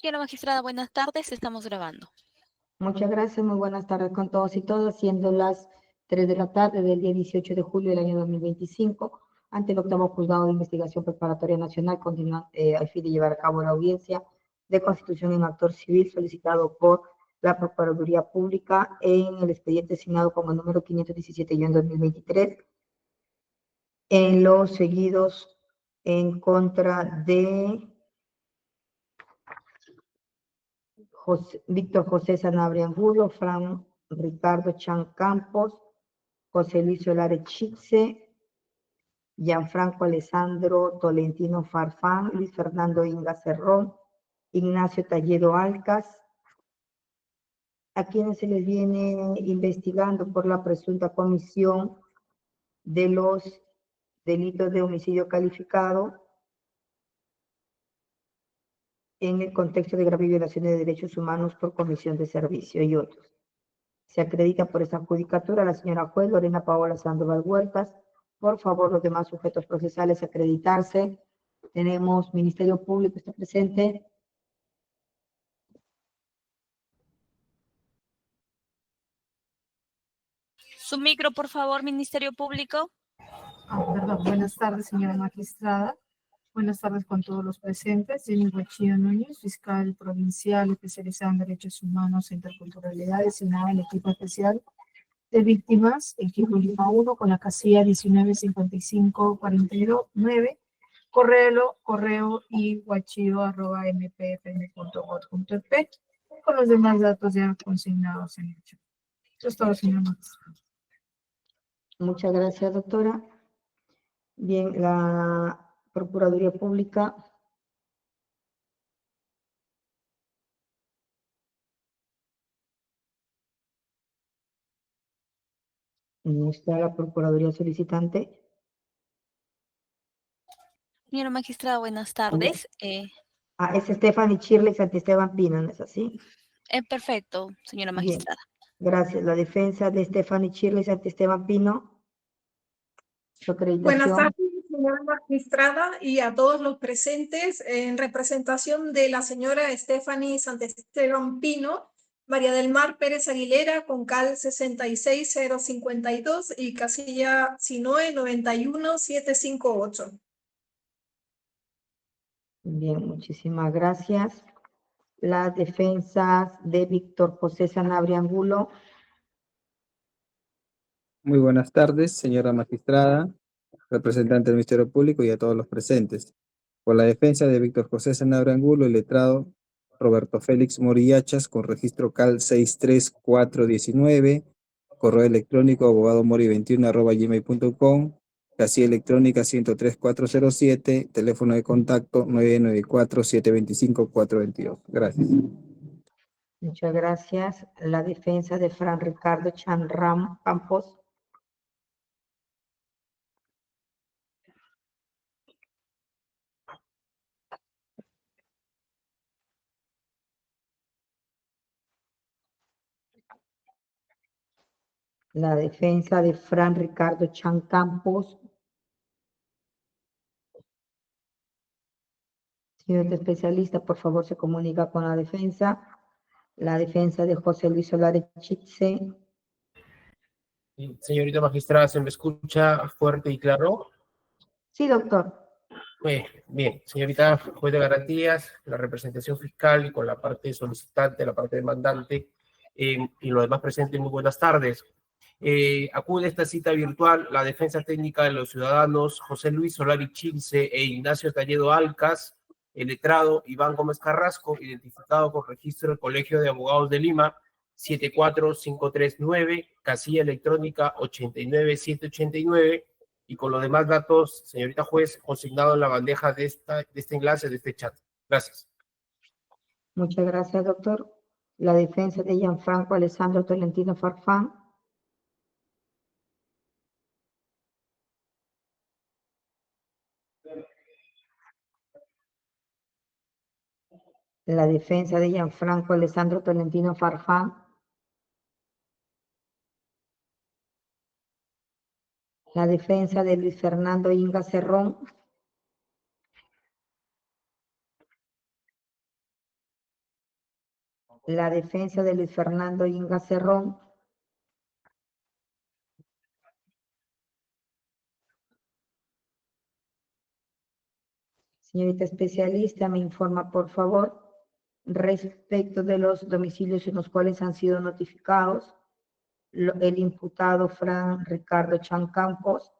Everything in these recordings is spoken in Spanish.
Señora magistrada, buenas tardes. Estamos grabando. Muchas gracias, muy buenas tardes con todos y todas, siendo las 3 de la tarde del día 18 de julio del año 2025, ante el octavo juzgado de investigación preparatoria nacional, al fin de llevar a cabo la audiencia de constitución en actor civil solicitado por la Procuraduría Pública en el expediente asignado con el número 517-2023, en los seguidos en contra de Víctor José Sanabria Angulo, Fran Ricardo Chan Campos, José Luis Solare Chixe, Gianfranco Alessandro Tolentino Farfán, Luis Fernando Inga Cerrón, Ignacio Talledo Alcas, a quienes se les viene investigando por la presunta comisión de los delitos de homicidio calificado en el contexto de grave violación de derechos humanos por comisión de servicio y otros. Se acredita por esta judicatura la señora juez Lorena Paola Sandoval Huertas. Por favor, los demás sujetos procesales acreditarse. Tenemos Ministerio Público, está presente. Su micro, por favor, Ministerio Público. Perdón, buenas tardes, señora magistrada. Buenas tardes con todos los presentes. Jenny Guachillo Núñez, fiscal provincial especializada en derechos humanos e interculturalidad, designada en el equipo especial de víctimas, equipo Lima 1, con la casilla 195549, correo y guachillo@mpfm.gov.p, con los demás datos ya consignados en el hecho. Eso es todo, señora magistrada. Muchas gracias, doctora. Bien, la Procuraduría Pública. Está la Procuraduría solicitante. Señora magistrada, buenas tardes. Es Stephanie Shirley Santisteban Pino, ¿no es así? Perfecto, señora Bien, magistrada. gracias. La defensa de Stephanie Shirley Santisteban Pino. Su acreditación. Buenas tardes, señora magistrada, y a todos los presentes, en representación de la señora Stephanie Santesteban Pino, María del Mar Pérez Aguilera, con CAL 66052 y casilla SINOE 91758. Bien, muchísimas gracias. Las defensas de Víctor José Sanabria Angulo. Muy buenas tardes, señora magistrada, representante del Ministerio Público y a todos los presentes. Por la defensa de Víctor José Sanabria Angulo, el letrado Roberto Félix Morillachas, con registro CAL 63419, correo electrónico abogadomori21@gmail.com, casilla electrónica 103407, teléfono de contacto 994-725-422. Gracias. Muchas gracias. La defensa de Fran Ricardo Chanram Campos. La defensa de Fran Ricardo Chan Campos. Señor especialista, por favor, se comunica con la defensa. La defensa de José Luis Solare Chixe. Señorita magistrada, ¿se me escucha fuerte y claro? Sí, doctor. Bien, señorita juez de garantías, la representación fiscal y con la parte solicitante, la parte demandante y los demás presentes, muy buenas tardes. Acude a esta cita virtual la defensa técnica de los ciudadanos José Luis Solari Chilce e Ignacio Talledo Alcas, el letrado Iván Gómez Carrasco, identificado con registro del Colegio de Abogados de Lima, 74539, casilla electrónica 89789, y con los demás datos, señorita juez, consignado en la bandeja de este enlace, de este chat. Gracias. Muchas gracias, doctor. La defensa de Gianfranco Alessandro Tolentino Farfán. La defensa de Gianfranco Alessandro Tolentino Farfán. La defensa de Luis Fernando Inga Cerrón. La defensa de Luis Fernando Inga Cerrón. Señorita especialista, me informa, por favor, respecto de los domicilios en los cuales han sido notificados el imputado Fran Ricardo Chan Campos.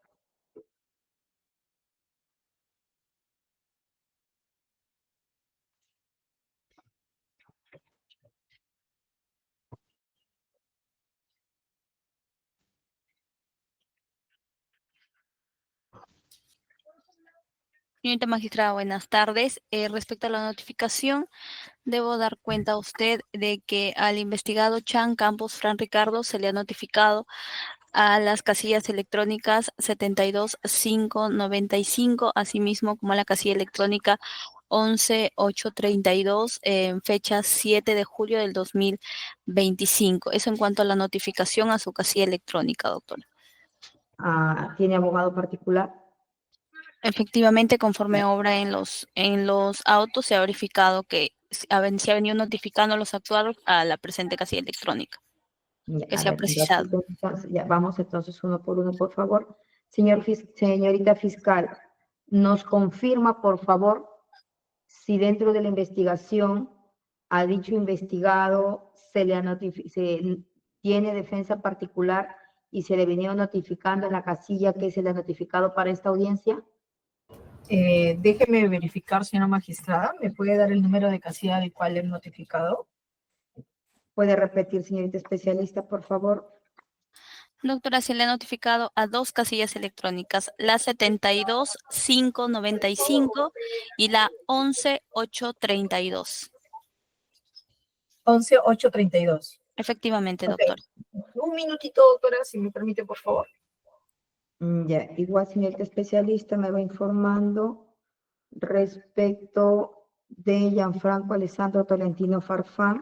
Señorita magistrada, buenas tardes. Respecto a la notificación, debo dar cuenta a usted de que al investigado Chan Campos Fran Ricardo se le ha notificado a las casillas electrónicas 72595, asimismo como a la casilla electrónica 11832 en fecha 7 de julio del 2025. Eso en cuanto a la notificación a su casilla electrónica, doctora. ¿Tiene abogado particular? Efectivamente, conforme obra en los autos, se ha verificado que se ha venido notificando a los actuados a la presente casilla electrónica, Ya, que a se ha ver, un precisado. ratito, entonces, ya, vamos entonces uno por uno, por favor. Señorita fiscal, ¿nos confirma, por favor, si dentro de la investigación a dicho investigado se le tiene defensa particular y se le venía notificando en la casilla que se le ha notificado para esta audiencia? Déjeme verificar, señora magistrada. ¿Me puede dar el número de casilla del cual le he notificado? ¿Puede repetir, señorita especialista, por favor? Doctora, se le ha notificado a dos casillas electrónicas, la 72595 y la 11832. 11832. Efectivamente, Ok. doctor. Un minutito, doctora, si me permite, por favor. Ya, igual, señorita especialista, me va informando respecto de Gianfranco Alessandro Tolentino Farfán.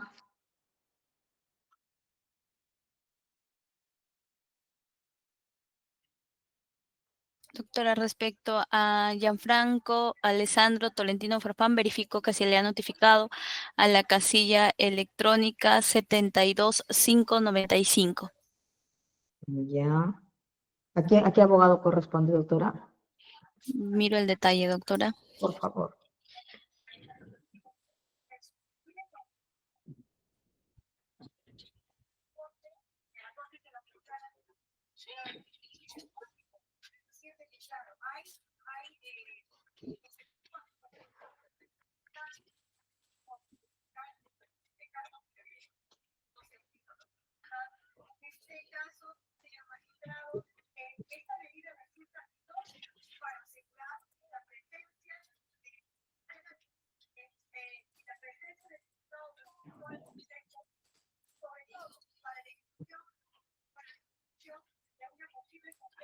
Doctora, respecto a Gianfranco Alessandro Tolentino Farfán, verificó que se le ha notificado a la casilla electrónica 72595. Ya. ¿A qué abogado corresponde, doctora? Miro el detalle, doctora. Por favor.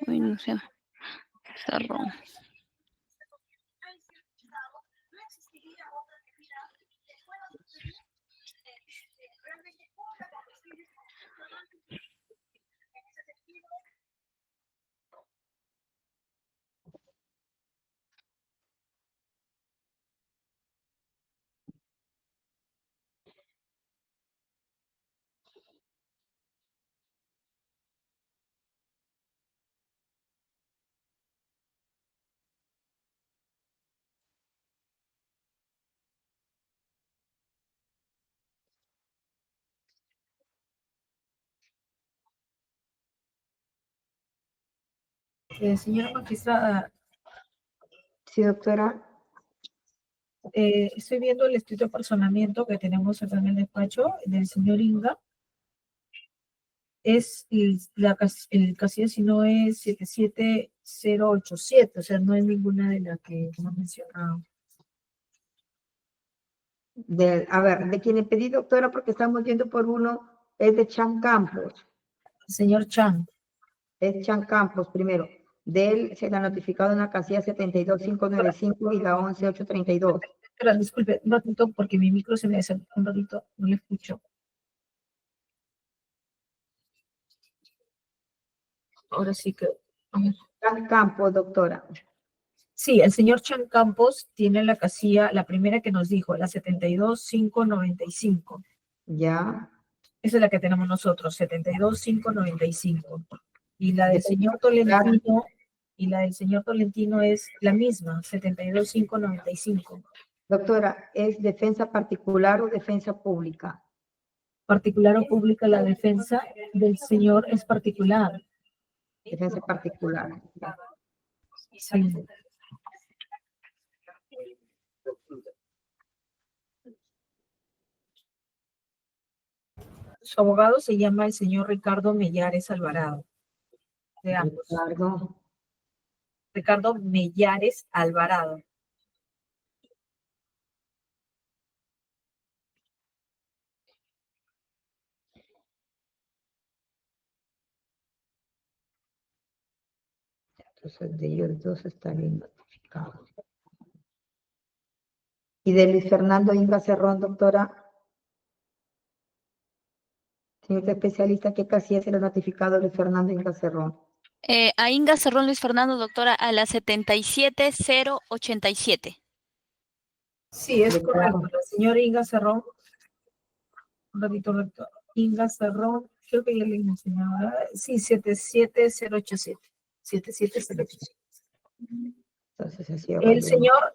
Uy, no sé. Cerró. Señora magistrada, Sí, doctora. estoy viendo el escrito de personamiento que tenemos acá en el despacho del señor Inga. El casilla si no es 77087, o sea, no es ninguna de las que hemos mencionado. A ver, de quien le pedí, doctora, porque estamos viendo por uno, es de Chan Campos. Señor Chan. Es Chan Campos, primero. De él se le ha notificado en la casilla 72595 y la 11832. Pero disculpe, un ratito, porque mi micro se me desactivó un ratito, no le escucho. Ahora sí que... Chan Campos, doctora. Sí, el señor Chan Campos tiene la casilla, la primera que nos dijo, la 72595. Ya. Esa es la que tenemos nosotros, 72.595. Y la del señor Claro. Tolentino, es la misma, 72.595. Doctora, ¿es defensa particular o defensa pública? Particular o pública, la defensa del señor es particular. Defensa particular. Ya. Sí. Su abogado se llama el señor Ricardo Mellares Alvarado. De ambos. Ricardo Mellares Alvarado. Entonces, de ellos dos están bien notificados. ¿Y de Luis Fernando Inga Cerrón, doctora? Señor especialista, ¿qué casilla se le ha notificado a Luis Fernando Inga Cerrón? A Inga Cerrón Luis Fernando, doctora, a la 77087. Sí, es correcto. La señora Inga Cerrón, un ratito, recto. Inga Cerrón, creo que ya le enseñaba. Sí, 77087. 77087. Entonces, así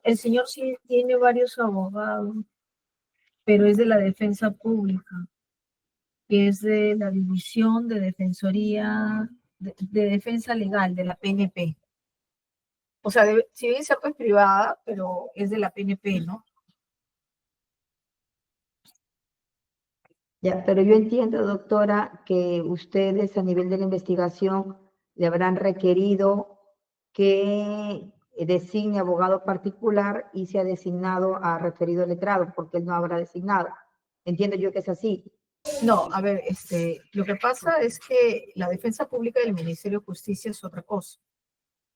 El señor sí tiene varios abogados, pero es de la defensa pública, que es de la División de Defensoría, de Defensa Legal, de la PNP. O sea, si bien es cierto es privada, pero es de la PNP, ¿no? Ya, pero yo entiendo, doctora, que ustedes a nivel de la investigación le habrán requerido que designe abogado particular y se ha designado a referido letrado, porque él no habrá designado. Entiendo yo que es así. No, a ver, lo que pasa es que la defensa pública del Ministerio de Justicia es otra cosa.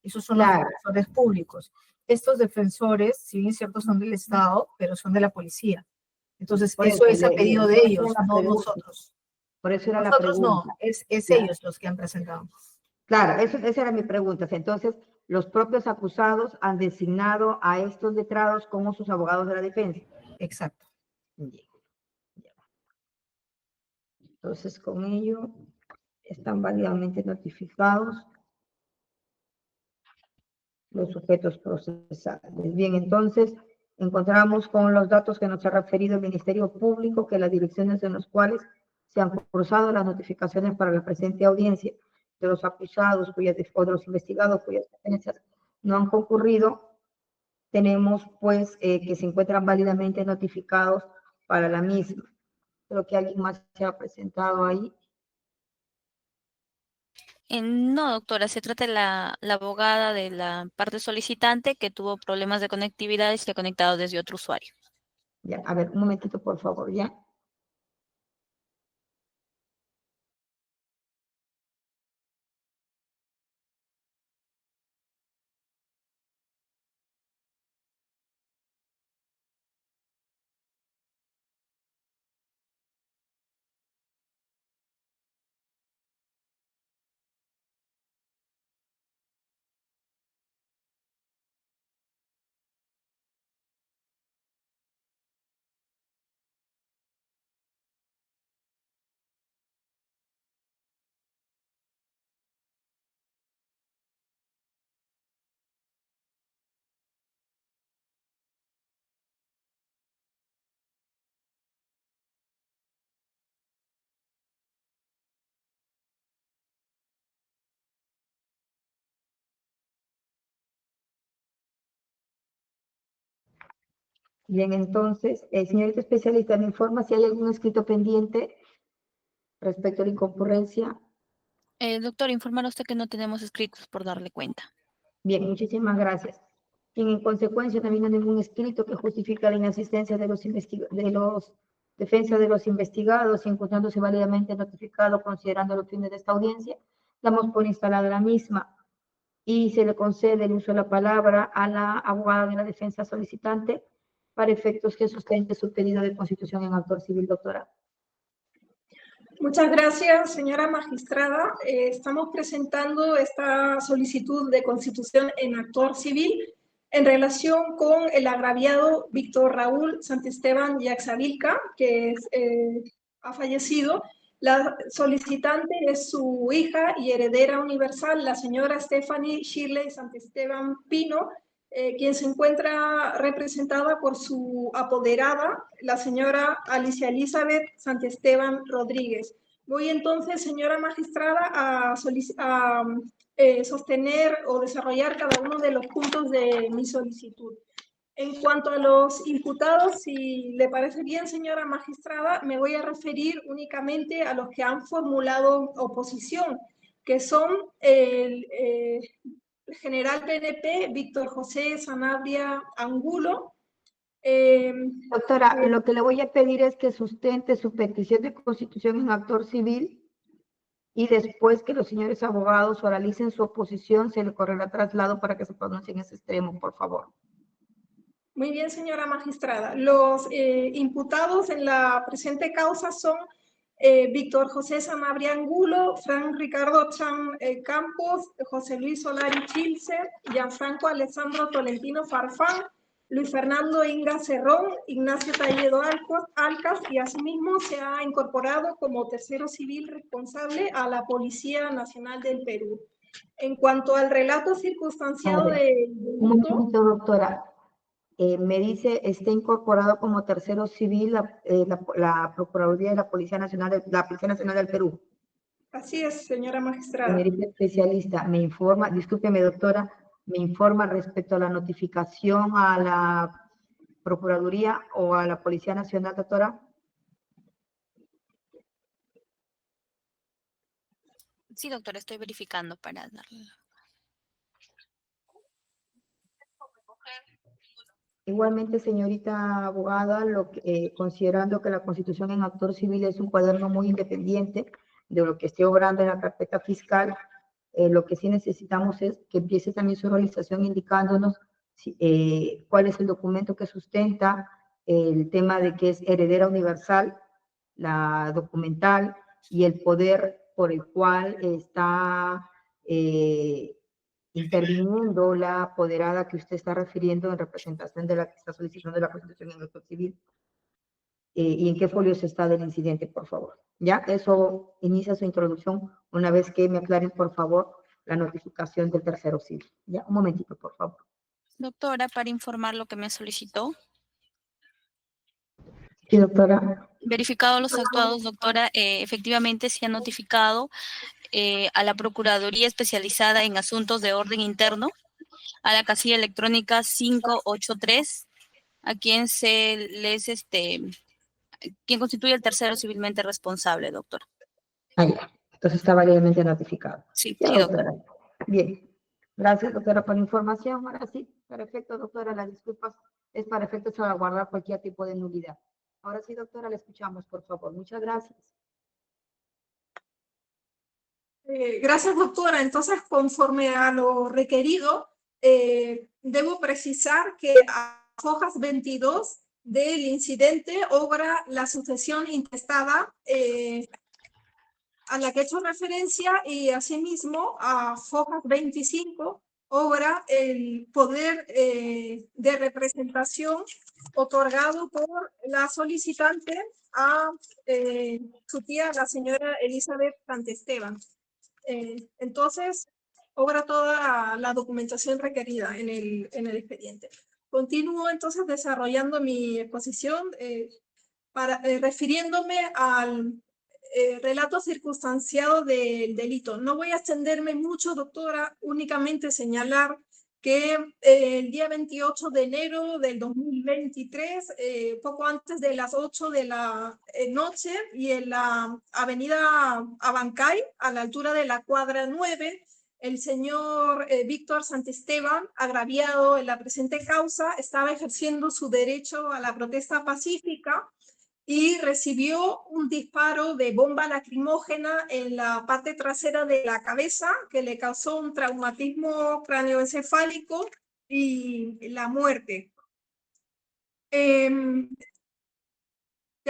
Esos son los defensores públicos. Estos defensores, si bien es cierto, son del Estado, pero son de la policía. Entonces, eso es a pedido de ellos, no nosotros. Por eso era Nosotros la pregunta. no, es ellos los que han presentado. Claro, esa era mi pregunta. Entonces, los propios acusados han designado a estos letrados como sus abogados de la defensa. Exacto. Entonces, con ello están válidamente notificados los sujetos procesales. Bien, entonces, encontramos con los datos que nos ha referido el Ministerio Público, que las direcciones en las cuales se han cursado las notificaciones para la presente audiencia de los acusados o de los investigados cuyas defensas no han concurrido, tenemos pues que se encuentran válidamente notificados para la misma. Creo que alguien más se ha presentado ahí. No, doctora, se trata de la abogada de la parte solicitante que tuvo problemas de conectividad y se ha conectado desde otro usuario. Ya, a ver, un momentito, por favor, ya. Bien, entonces, señorita especialista, ¿me informa si hay algún escrito pendiente respecto a la inconcurrencia? Doctor, informar a usted que no tenemos escritos por darle cuenta. Bien, muchísimas gracias. Y en consecuencia, también no hay ningún escrito que justifique la inasistencia de los defensa de los investigados y encontrándose válidamente notificado considerando los fines de esta audiencia, damos por instalada la misma y se le concede el uso de la palabra a la abogada de la defensa solicitante para efectos que sustente su pedido de constitución en autor civil, doctora. Muchas gracias, señora magistrada. Estamos presentando esta solicitud de constitución en actuar civil en relación con el agraviado Víctor Raúl Santisteban Yaxavilca, que es ha fallecido. La solicitante es su hija y heredera universal, la señora Stephanie Shirley Santesteban Pino, quien se encuentra representada por su apoderada, la señora Alicia Elizabeth Santesteban Rodríguez. Voy entonces, señora magistrada, a sostener o desarrollar cada uno de los puntos de mi solicitud. En cuanto a los imputados, si le parece bien, señora magistrada, me voy a referir únicamente a los que han formulado oposición, que son el general PNP Víctor José Sanabria Angulo. Doctora, lo que le voy a pedir es que sustente su petición de constitución en actor civil y después que los señores abogados oralicen su oposición, se le correrá traslado para que se pronuncie en ese extremo, por favor. Muy bien, señora magistrada. Los imputados en la presente causa son Víctor José Sanabria Angulo, Fran Ricardo Chan Campos, José Luis Solari Chilce, Gianfranco Alessandro Tolentino Farfán, Luis Fernando Inga Cerrón, Ignacio Talledo Alcas, y asimismo se ha incorporado como tercero civil responsable a la Policía Nacional del Perú. En cuanto al relato circunstanciado del Un momentito, doctora. Me dice, está incorporado como tercero civil la Procuraduría de la Policía Nacional, del Perú. Así es, señora magistrada. Señorita especialista, me informa, discúlpeme doctora, me informa respecto a la notificación a la Procuraduría o a la Policía Nacional, doctora. Sí, doctora, estoy verificando para darle. Igualmente, señorita abogada, considerando que la Constitución en actor civil es un cuaderno muy independiente de lo que esté obrando en la carpeta fiscal, lo que sí necesitamos es que empiece también su realización indicándonos cuál es el documento que sustenta el tema de que es heredera universal, la documental y el poder por el cual está interviniendo la apoderada que usted está refiriendo en representación de la que está solicitando la Constitución en acto civil. Y en qué folios está del incidente, por favor. Ya, eso inicia su introducción una vez que me aclaren, por favor, la notificación del tercero civil. Ya, un momentito, por favor. Doctora, para informar lo que me solicitó. Sí, doctora. Verificado los actuados, doctora, efectivamente se ha notificado a la Procuraduría Especializada en Asuntos de Orden Interno, a la casilla electrónica 583, a quien se les, quien constituye el tercero civilmente responsable, doctora. Ah, ya. Entonces está válidamente notificado. Sí, Ya, sí, doctora. Bien. Gracias, doctora, por la información. Ahora sí, para efecto, doctora, las disculpas es para efecto salvaguardar cualquier tipo de nulidad. Ahora sí, doctora, la escuchamos, por favor. Muchas gracias. Gracias, doctora. Entonces, conforme a lo requerido, debo precisar que a hojas 22 del incidente obra la sucesión intestada a la que he hecho referencia, y asimismo a hojas 25 obra el poder de representación otorgado por la solicitante a su tía, la señora Elizabeth Santesteban. Entonces, obra toda la documentación requerida en el expediente. Continúo entonces desarrollando mi exposición refiriéndome al relato circunstanciado del delito. No voy a extenderme mucho, doctora, únicamente señalar que el día 28 de enero del 2023, poco antes de las 8 de la noche, y en la avenida Abancay, a la altura de la cuadra 9, el señor Víctor Santesteban, agraviado en la presente causa, estaba ejerciendo su derecho a la protesta pacífica y recibió un disparo de bomba lacrimógena en la parte trasera de la cabeza que le causó un traumatismo cráneoencefálico y la muerte. De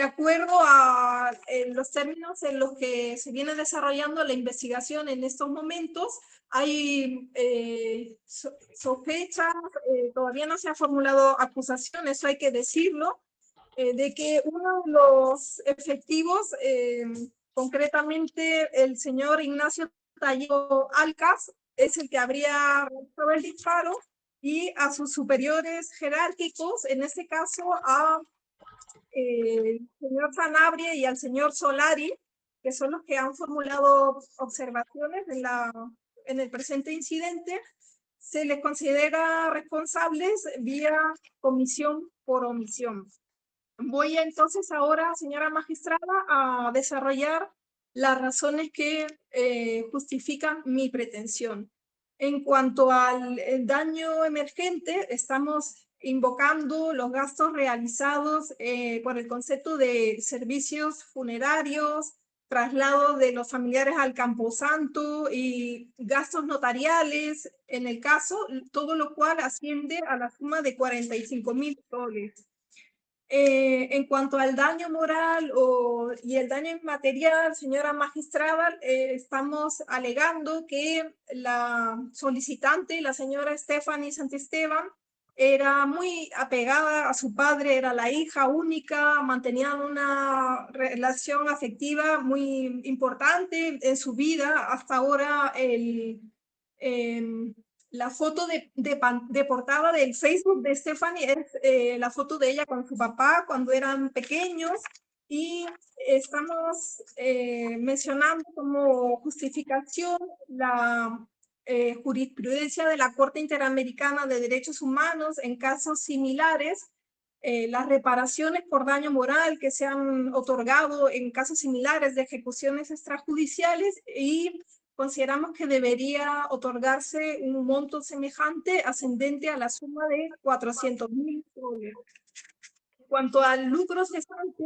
acuerdo a los términos en los que se viene desarrollando la investigación en estos momentos, hay sospechas, todavía no se ha formulado acusación, eso hay que decirlo, de que uno de los efectivos, concretamente el señor Ignacio Tallo Alcas, es el que habría realizado el disparo, y a sus superiores jerárquicos, en este caso a el señor Sanabria y al señor Solari, que son los que han formulado observaciones en el presente incidente, se les considera responsables vía comisión por omisión. Voy entonces ahora, señora magistrada, a desarrollar las razones que justifican mi pretensión. En cuanto al daño emergente, estamos invocando los gastos realizados por el concepto de servicios funerarios, traslado de los familiares al Camposanto y gastos notariales, en el caso, todo lo cual asciende a la suma de 45.000 soles. En cuanto al daño moral y el daño inmaterial, señora magistrada, estamos alegando que la solicitante, la señora Stephanie Santisteban, era muy apegada a su padre, era la hija única, mantenían una relación afectiva muy importante en su vida. Hasta ahora la foto de portada del Facebook de Stephanie es la foto de ella con su papá cuando eran pequeños, y estamos mencionando como justificación la jurisprudencia de la Corte Interamericana de Derechos Humanos en casos similares, las reparaciones por daño moral que se han otorgado en casos similares de ejecuciones extrajudiciales, y consideramos que debería otorgarse un monto semejante ascendente a la suma de 400.000 soles. En cuanto al lucro cesante,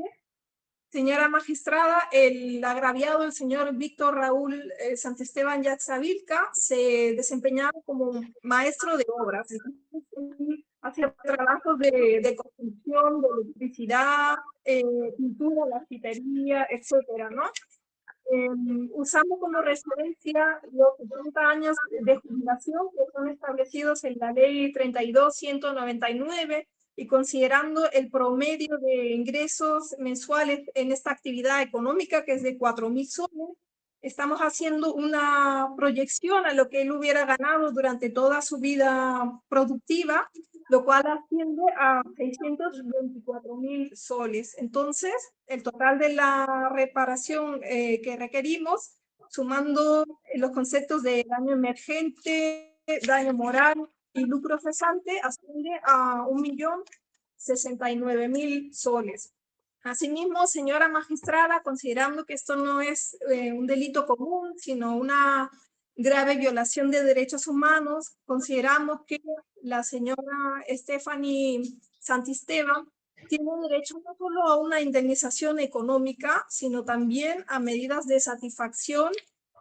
señora magistrada, el agraviado, el señor Víctor Raúl Santisteban Yaxavilca, se desempeñaba como maestro de obras. Hacía trabajos de construcción, de electricidad, pintura, grafitería, etcétera, ¿no? Usamos como referencia los 70 años de jubilación que son establecidos en la ley 32.199, y considerando el promedio de ingresos mensuales en esta actividad económica, que es de 4.000 soles, estamos haciendo una proyección a lo que él hubiera ganado durante toda su vida productiva, lo cual asciende a 624.000 soles. Entonces, el total de la reparación que requerimos, sumando los conceptos de daño emergente, daño moral y lucro cesante, asciende a 1.069.000 soles. Asimismo, señora magistrada, considerando que esto no es un delito común, sino una grave violación de derechos humanos, consideramos que la señora Stephanie Santisteban tiene derecho no solo a una indemnización económica, sino también a medidas de satisfacción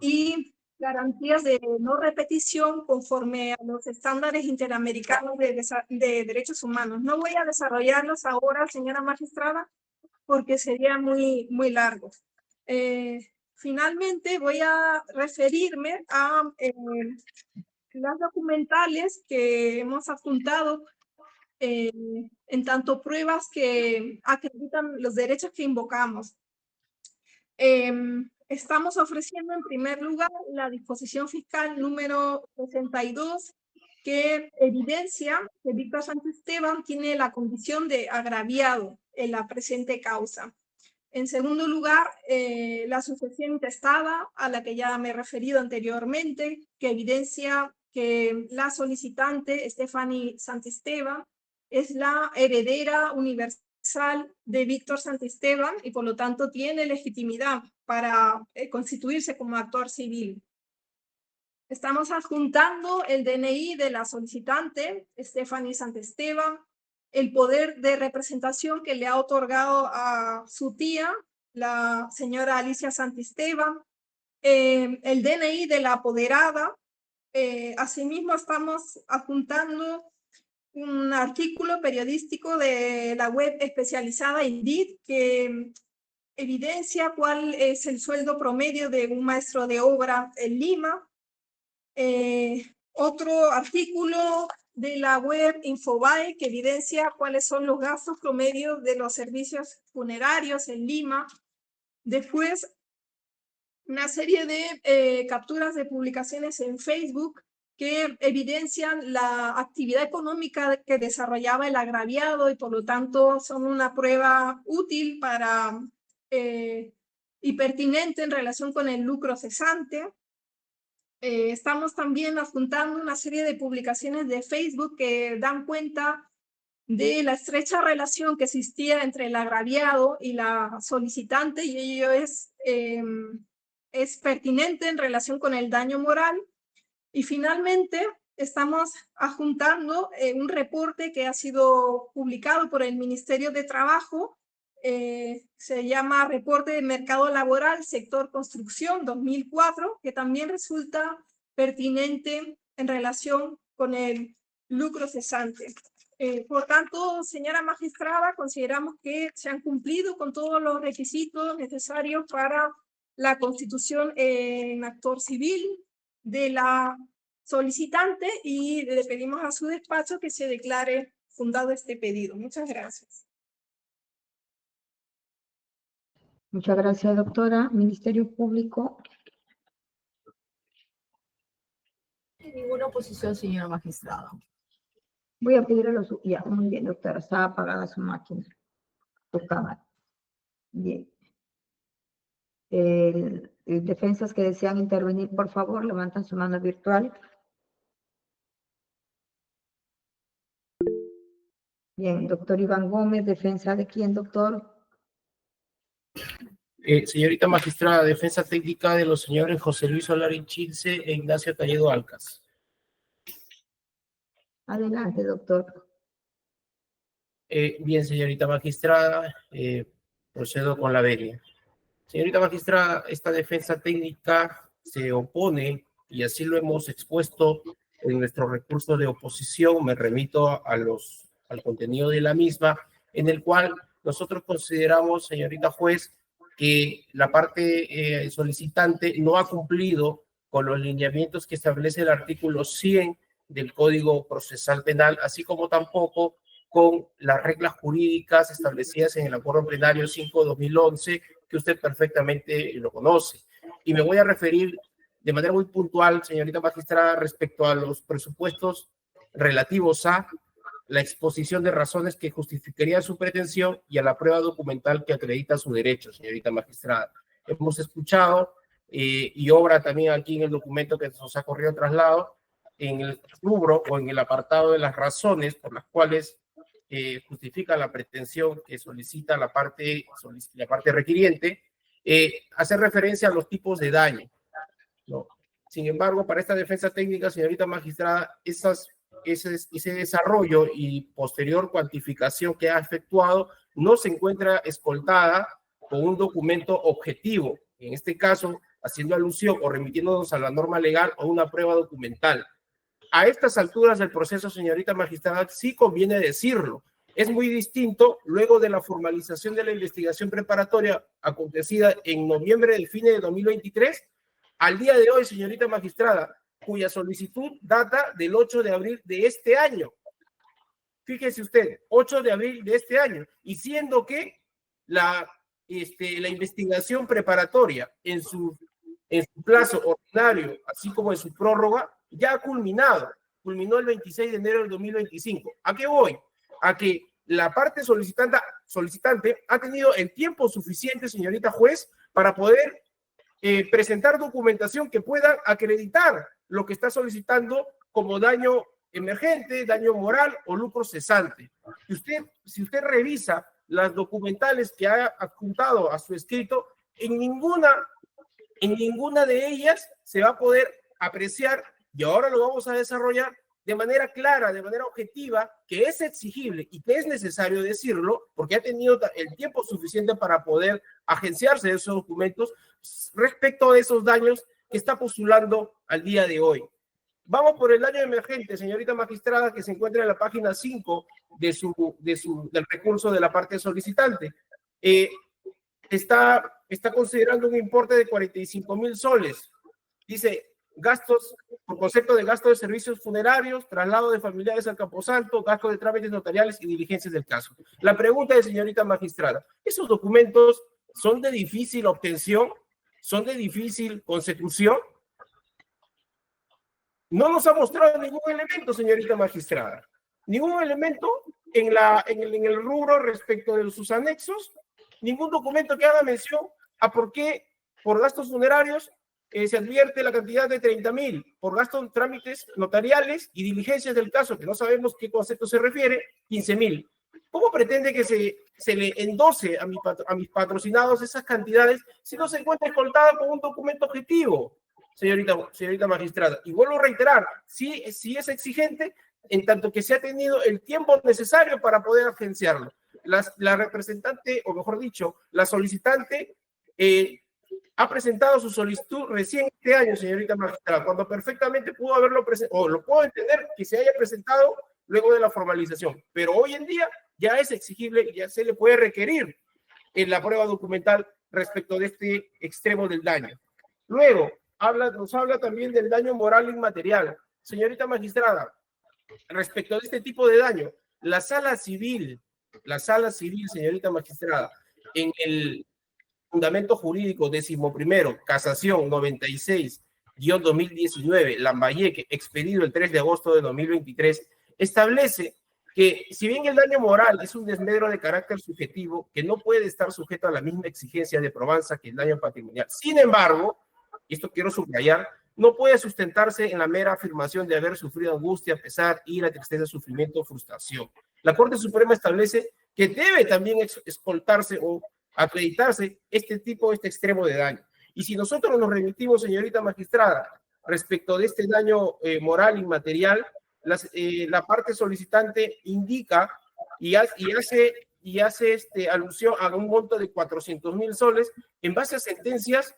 y garantías de no repetición conforme a los estándares interamericanos de derechos humanos. No voy a desarrollarlos ahora, señora magistrada, porque sería muy largo. Finalmente voy a referirme a las documentales que hemos adjuntado en tanto pruebas que acreditan los derechos que invocamos. Estamos ofreciendo en primer lugar la disposición fiscal número 62, que evidencia que Víctor Santisteban tiene la condición de agraviado en la presente causa. En segundo lugar, la sucesión intestada, a la que ya me he referido anteriormente, que evidencia que la solicitante, Stephanie Santisteban, es la heredera universal de Víctor Santisteban y por lo tanto tiene legitimidad para constituirse como actor civil. Estamos adjuntando el DNI de la solicitante, Stephanie Santisteban, el poder de representación que le ha otorgado a su tía, la señora Alicia Santisteban, el DNI de la apoderada. Asimismo, estamos adjuntando un artículo periodístico de la web especializada Indeed que evidencia cuál es el sueldo promedio de un maestro de obra en Lima. Otro artículo de la web Infobae, que evidencia cuáles son los gastos promedios de los servicios funerarios en Lima. Después, una serie de capturas de publicaciones en Facebook que evidencian la actividad económica que desarrollaba el agraviado y por lo tanto son una prueba útil para y pertinente en relación con el lucro cesante. Estamos también adjuntando una serie de publicaciones de Facebook que dan cuenta de la estrecha relación que existía entre el agraviado y la solicitante, y ello es pertinente en relación con el daño moral. Y finalmente, estamos adjuntando un reporte que ha sido publicado por el Ministerio de Trabajo, se llama Reporte de Mercado Laboral, Sector Construcción 2004, que también resulta pertinente en relación con el lucro cesante. Por tanto, señora magistrada, consideramos que se han cumplido con todos los requisitos necesarios para la constitución en actor civil de la solicitante y le pedimos a su despacho que se declare fundado este pedido. Muchas gracias. Muchas gracias, doctora. Ministerio Público. Ninguna oposición, señora magistrada. Voy a pedir a los... Ya, muy bien, doctora. Está apagada su máquina, su cámara. Bien. Defensas que desean intervenir, por favor, levantan su mano virtual. Bien, doctor Iván Gómez, ¿defensa de quién, doctor? Señorita magistrada, defensa técnica de los señores José Luis Solari Chilce e Ignacio Talledo Alcas. Adelante, doctor. Bien, señorita magistrada, procedo con la venia. Señorita magistrada, esta defensa técnica se opone, y así lo hemos expuesto en nuestro recurso de oposición, me remito al contenido de la misma, en el cual nosotros consideramos, señorita juez, que la parte solicitante no ha cumplido con los lineamientos que establece el artículo 100 del Código Procesal Penal, así como tampoco con las reglas jurídicas establecidas en el Acuerdo Plenario 5/2011, que usted perfectamente lo conoce. Y me voy a referir de manera muy puntual, señorita magistrada, respecto a los presupuestos relativos a la exposición de razones que justificarían su pretensión y a la prueba documental que acredita su derecho, señorita magistrada. Hemos escuchado y obra también aquí en el documento que nos ha corrido traslado, en el rubro o en el apartado de las razones por las cuales justifica la pretensión que solicita la parte requiriente, hace referencia a los tipos de daño, ¿no? Sin embargo, para esta defensa técnica, señorita magistrada, ese desarrollo y posterior cuantificación que ha efectuado no se encuentra escoltada con un documento objetivo, en este caso, haciendo alusión o remitiéndonos a la norma legal o una prueba documental. A estas alturas del proceso, señorita magistrada, sí conviene decirlo. Es muy distinto luego de la formalización de la investigación preparatoria acontecida en noviembre del fin de 2023, al día de hoy, señorita magistrada, cuya solicitud data del 8 de abril de este año. Fíjese usted, 8 de abril de este año, y siendo que la investigación preparatoria en su plazo ordinario, así como en su prórroga, ya ha culminó el 26 de enero del 2025. ¿A qué voy? A que la parte solicitante ha tenido el tiempo suficiente, señorita juez, para poder presentar documentación que pueda acreditar lo que está solicitando como daño emergente, daño moral o lucro cesante. Si usted revisa las documentales que ha adjuntado a su escrito, en ninguna de ellas se va a poder apreciar, y ahora lo vamos a desarrollar de manera clara, de manera objetiva, que es exigible y que es necesario decirlo, porque ha tenido el tiempo suficiente para poder agenciarse de esos documentos respecto a esos daños que está postulando al día de hoy. Vamos por el daño emergente, señorita magistrada, que se encuentra en la página 5 del recurso de la parte solicitante. Está considerando un importe de 45,000 soles. Dice, gastos, por concepto de gasto de servicios funerarios, traslado de familiares al Camposanto, gasto de trámites notariales y diligencias del caso. La pregunta de señorita magistrada, ¿esos documentos son de difícil obtención? ¿Son de difícil consecución? No nos ha mostrado ningún elemento, señorita magistrada. Ningún elemento en el rubro respecto de sus anexos, ningún documento que haga mención a por qué por gastos funerarios se advierte la cantidad de 30.000, por gastos de trámites notariales y diligencias del caso, que no sabemos qué concepto se refiere, 15.000. ¿Cómo pretende que se le endose a mis patrocinados esas cantidades si no se encuentra escoltada con un documento objetivo, señorita magistrada? Y vuelvo a reiterar, sí es exigente en tanto que se ha tenido el tiempo necesario para poder agenciarlo. La representante, o mejor dicho, la solicitante ha presentado su solicitud recién este año, señorita magistrada, cuando perfectamente pudo haberlo presentado, o lo puedo entender que se haya presentado luego de la formalización, pero hoy en día ya es exigible, ya se le puede requerir en la prueba documental respecto de este extremo del daño. Luego, nos habla también del daño moral inmaterial. Señorita magistrada, respecto de este tipo de daño, la sala civil, señorita magistrada, en el fundamento jurídico 11º, casación 96-2019, Lambayeque, expedido el 3 de agosto de 2023, establece que si bien el daño moral es un desmedro de carácter subjetivo que no puede estar sujeto a la misma exigencia de probanza que el daño patrimonial, sin embargo, y esto quiero subrayar, no puede sustentarse en la mera afirmación de haber sufrido angustia, pesar, ira, tristeza, sufrimiento, frustración. La Corte Suprema establece que debe también escoltarse o acreditarse este extremo de daño. Y si nosotros nos remitimos, señorita magistrada, respecto de este daño moral inmaterial, la parte solicitante indica y hace alusión a un monto de 400.000 soles en base a sentencias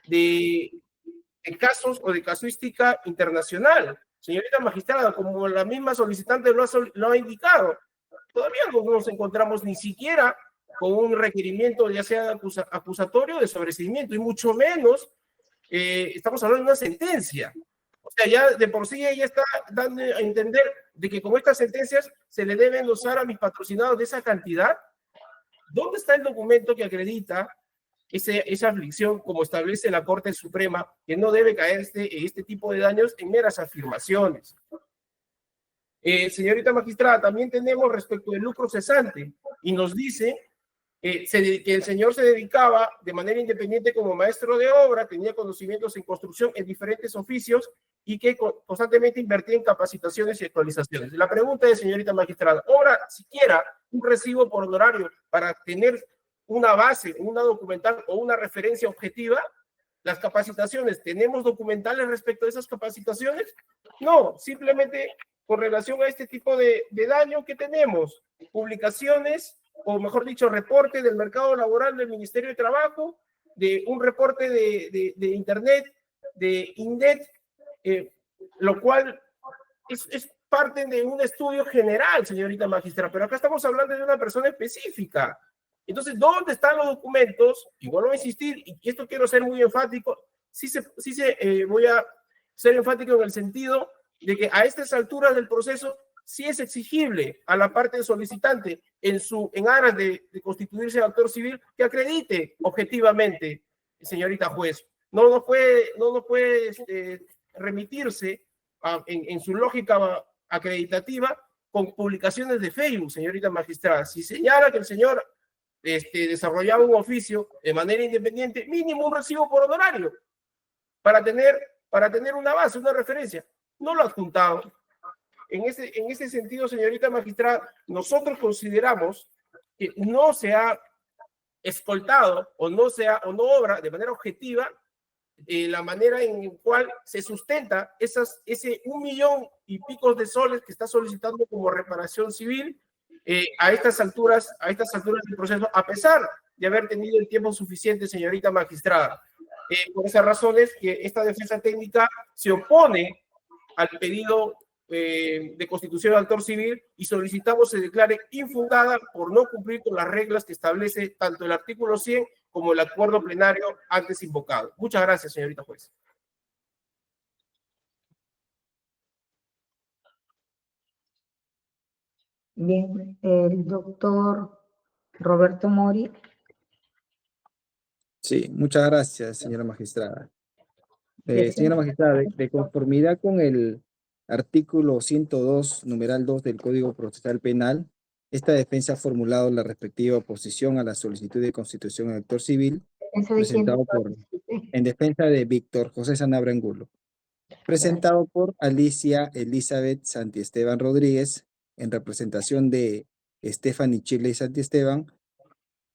de casos o de casuística internacional. Señorita magistrada, como la misma solicitante lo ha indicado, todavía no nos encontramos ni siquiera con un requerimiento ya sea acusatorio de sobreseimiento y mucho menos estamos hablando de una sentencia. O sea, ya de por sí ella está dando a entender de que con estas sentencias se le deben endosar a mis patrocinados de esa cantidad. ¿Dónde está el documento que acredita esa aflicción, como establece la Corte Suprema, que no debe caer este tipo de daños en meras afirmaciones? Señorita magistrada, también tenemos respecto del lucro cesante, y nos dice que el señor se dedicaba de manera independiente como maestro de obra, tenía conocimientos en construcción en diferentes oficios y que constantemente invertía en capacitaciones y actualizaciones. La pregunta es, señorita magistrada, ¿obra siquiera un recibo por honorario para tener una base, una documental o una referencia objetiva? Las capacitaciones, ¿tenemos documentales respecto a esas capacitaciones? No, simplemente con relación a este tipo de daño que tenemos, publicaciones, o mejor dicho, reporte del mercado laboral del Ministerio de Trabajo, de un reporte de Internet, de INDET, lo cual es parte de un estudio general, señorita magistrada, pero acá estamos hablando de una persona específica. Entonces, ¿dónde están los documentos? Y vuelvo a insistir, y esto quiero ser muy enfático, voy a ser enfático en el sentido de que a estas alturas del proceso sí es exigible a la parte solicitante en aras de constituirse actor civil que acredite objetivamente, señorita juez. No puede remitirse en su lógica acreditativa con publicaciones de Facebook, señorita magistrada. Si señala que el señor desarrollaba un oficio de manera independiente, mínimo un recibo por honorario para tener una base, una referencia. No lo ha adjuntado. En ese sentido, señorita magistrada, nosotros consideramos que no se ha escoltado o no obra de manera objetiva la manera en la cual se sustenta ese 1 millón y pico de soles que está solicitando como reparación civil a estas alturas del proceso, a pesar de haber tenido el tiempo suficiente, señorita magistrada. Por esas razones que esta defensa técnica se opone al pedido de constitución de actor civil y solicitamos se declare infundada por no cumplir con las reglas que establece tanto el artículo 100 como el acuerdo plenario antes invocado. Muchas gracias, señorita juez. Bien, el doctor Roberto Mori. Sí, muchas gracias, señora magistrada. Señora Defiende. magistrada, de conformidad con el artículo 102, numeral 2 del Código Procesal Penal, esta defensa ha formulado la respectiva oposición a la solicitud de constitución del actor civil ¿Defensa de quién, presentado doctor? por, Disculpe. en defensa de Víctor José Sanabria Angulo, presentado por Alicia Elizabeth Santiesteban Rodríguez, en representación de Stephanie Chile y Santiesteban,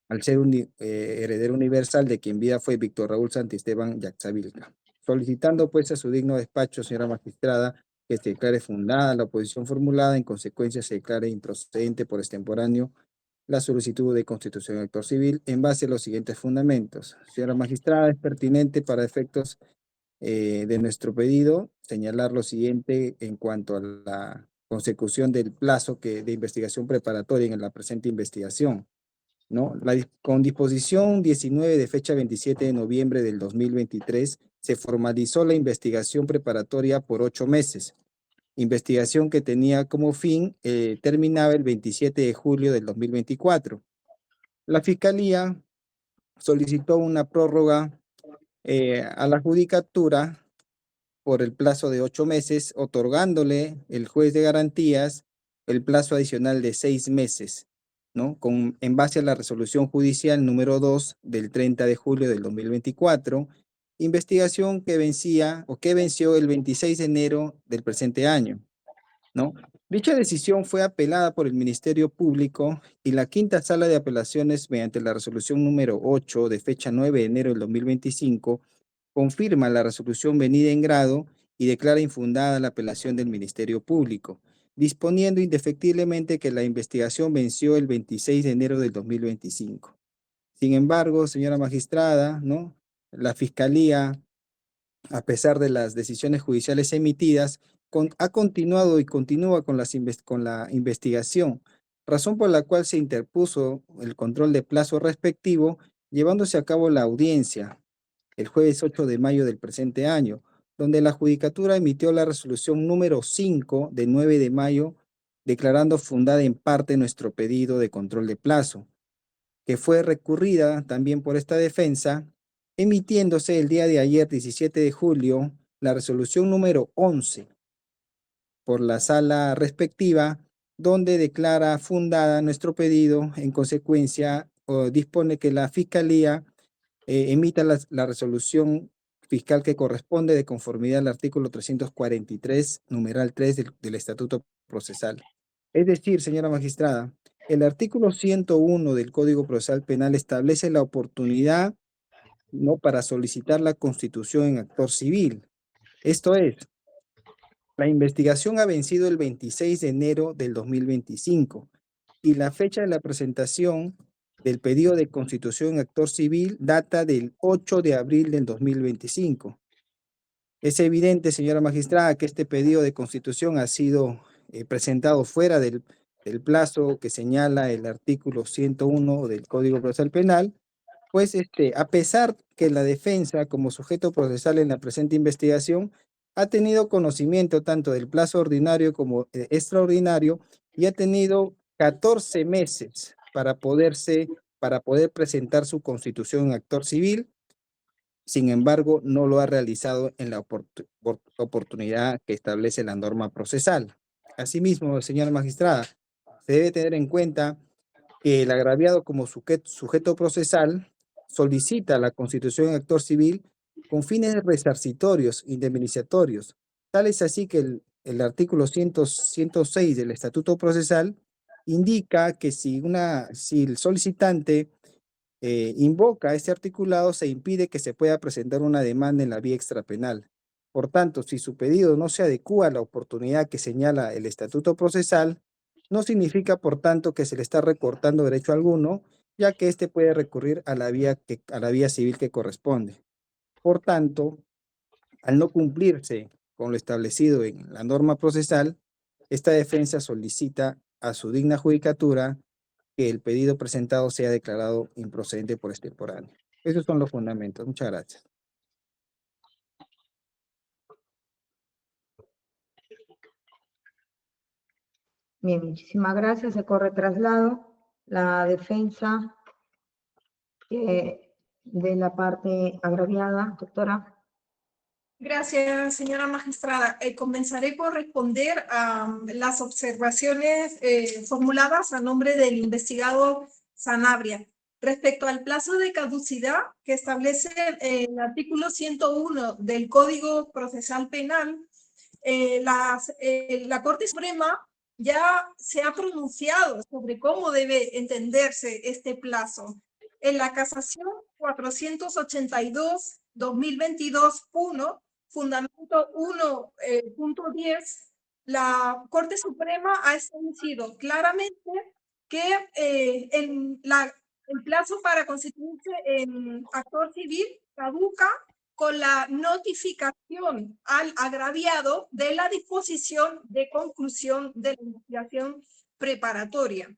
al ser un heredero universal de quien vida fue Víctor Raúl Santisteban Yaxavilca, solicitando pues a su digno despacho, señora magistrada, que se declare fundada la oposición formulada, en consecuencia se declare improcedente por extemporáneo la solicitud de constitución de actor civil en base a los siguientes fundamentos. Señora magistrada, es pertinente para efectos de nuestro pedido señalar lo siguiente en cuanto a la consecución del plazo de investigación preparatoria en la presente investigación, ¿no? Con disposición 19 de fecha 27 de noviembre del 2023, se formalizó la investigación preparatoria por 8 meses, investigación que tenía como fin, terminaba el 27 de julio del 2024. La Fiscalía solicitó una prórroga a la judicatura por el plazo de 8 meses, otorgándole el juez de garantías el plazo adicional de 6 meses, ¿no? En base a la resolución judicial número 2 del 30 de julio del 2024, investigación que venció el 26 de enero del presente año, ¿no? Dicha decisión fue apelada por el Ministerio Público y la Quinta Sala de Apelaciones, mediante la resolución número 8 de fecha 9 de enero del 2025, confirma la resolución venida en grado y declara infundada la apelación del Ministerio Público, disponiendo indefectiblemente que la investigación venció el 26 de enero del 2025. Sin embargo, señora magistrada, ¿no? La Fiscalía, a pesar de las decisiones judiciales emitidas, ha continuado y continúa con la investigación, razón por la cual se interpuso el control de plazo respectivo, llevándose a cabo la audiencia el jueves 8 de mayo del presente año, donde la Judicatura emitió la resolución número 5 de 9 de mayo, declarando fundada en parte nuestro pedido de control de plazo, que fue recurrida también por esta defensa, emitiéndose el día de ayer, 17 de julio, la resolución número 11 por la sala respectiva, donde declara fundada nuestro pedido. En consecuencia, dispone que la Fiscalía emita la resolución fiscal que corresponde de conformidad al artículo 343, numeral 3 del Estatuto Procesal. Es decir, señora magistrada, el artículo 101 del Código Procesal Penal establece la oportunidad, ¿no?, para solicitar la constitución en actor civil. Esto es, la investigación ha vencido el 26 de enero del 2025 y la fecha de la presentación del pedido de constitución en actor civil data del 8 de abril del 2025. Es evidente, señora magistrada, que este pedido de constitución ha sido presentado fuera del plazo que señala el artículo 101 del Código Procesal Penal, pues a pesar que la defensa como sujeto procesal en la presente investigación ha tenido conocimiento tanto del plazo ordinario como extraordinario y ha tenido 14 meses para poder presentar su constitución en actor civil. Sin embargo, no lo ha realizado en la oportunidad que establece la norma procesal. Asimismo, señora magistrada, se debe tener en cuenta que el agraviado como sujeto procesal solicita la constitución en actor civil con fines resarcitorios, indemnizatorios. Tal es así que el artículo 106 del Estatuto Procesal indica que si el solicitante invoca este articulado, se impide que se pueda presentar una demanda en la vía extrapenal. Por tanto, si su pedido no se adecúa a la oportunidad que señala el Estatuto Procesal, no significa, por tanto, que se le está recortando derecho alguno, ya que éste puede recurrir a la vía civil que corresponde. Por tanto, al no cumplirse con lo establecido en la norma procesal, esta defensa solicita a su digna judicatura que el pedido presentado sea declarado improcedente por extemporáneo. Esos son los fundamentos. Muchas gracias. Bien, muchísimas gracias. Se corre traslado. La defensa de la parte agraviada, doctora. Gracias, señora magistrada. Comenzaré por responder a las observaciones formuladas a nombre del investigado Sanabria. Respecto al plazo de caducidad que establece el artículo 101 del Código Procesal Penal, la Corte Suprema ya se ha pronunciado sobre cómo debe entenderse este plazo. En la casación 482-2022-1, fundamento 1.10, la Corte Suprema ha establecido claramente que el plazo para constituirse en actor civil caduca con la notificación al agraviado de la disposición de conclusión de la investigación preparatoria.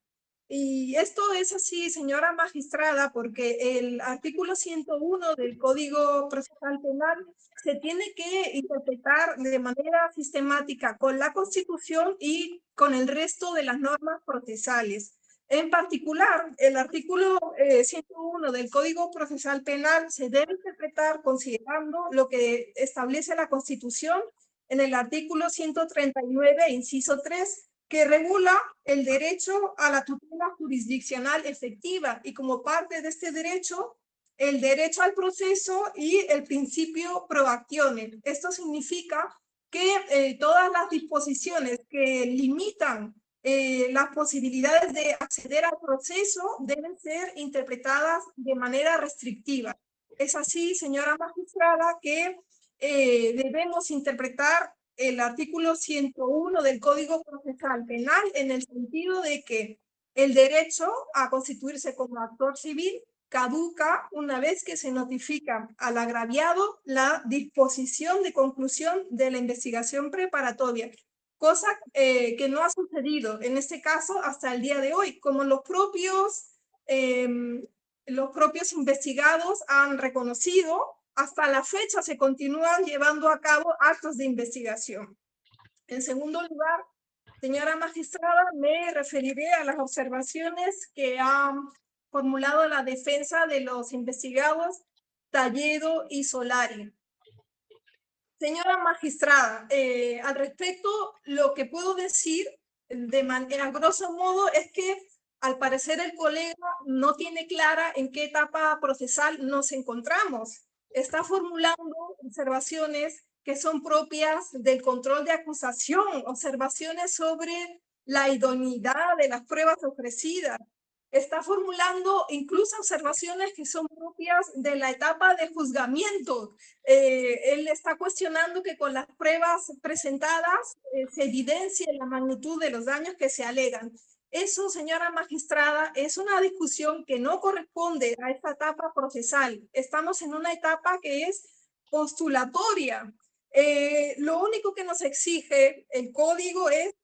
Y esto es así, señora magistrada, porque el artículo 101 del Código Procesal Penal se tiene que interpretar de manera sistemática con la Constitución y con el resto de las normas procesales. En particular, el artículo 101 del Código Procesal Penal se debe interpretar considerando lo que establece la Constitución en el artículo 139, inciso 3, que regula el derecho a la tutela jurisdiccional efectiva y como parte de este derecho, el derecho al proceso y el principio pro actione. Esto significa que todas las disposiciones que limitan las posibilidades de acceder al proceso deben ser interpretadas de manera restrictiva. Es así, señora magistrada, que debemos interpretar el artículo 101 del Código Procesal Penal en el sentido de que el derecho a constituirse como actor civil caduca una vez que se notifica al agraviado la disposición de conclusión de la investigación preparatoria, cosa que no ha sucedido en este caso hasta el día de hoy, como los propios investigados han reconocido. Hasta la fecha se continúan llevando a cabo actos de investigación. En segundo lugar, señora magistrada, me referiré a las observaciones que han formulado la defensa de los investigados Talledo y Solari. Señora magistrada, al respecto, lo que puedo decir de manera grosso modo es que al parecer el colega no tiene clara en qué etapa procesal nos encontramos. Está formulando observaciones que son propias del control de acusación, observaciones sobre la idoneidad de las pruebas ofrecidas. Está formulando incluso observaciones que son propias de la etapa de juzgamiento. Él está cuestionando que con las pruebas presentadas se evidencie la magnitud de los daños que se alegan. Eso, señora magistrada, es una discusión que no corresponde a esta etapa procesal. Estamos en una etapa que es postulatoria. Lo único que nos exige el código es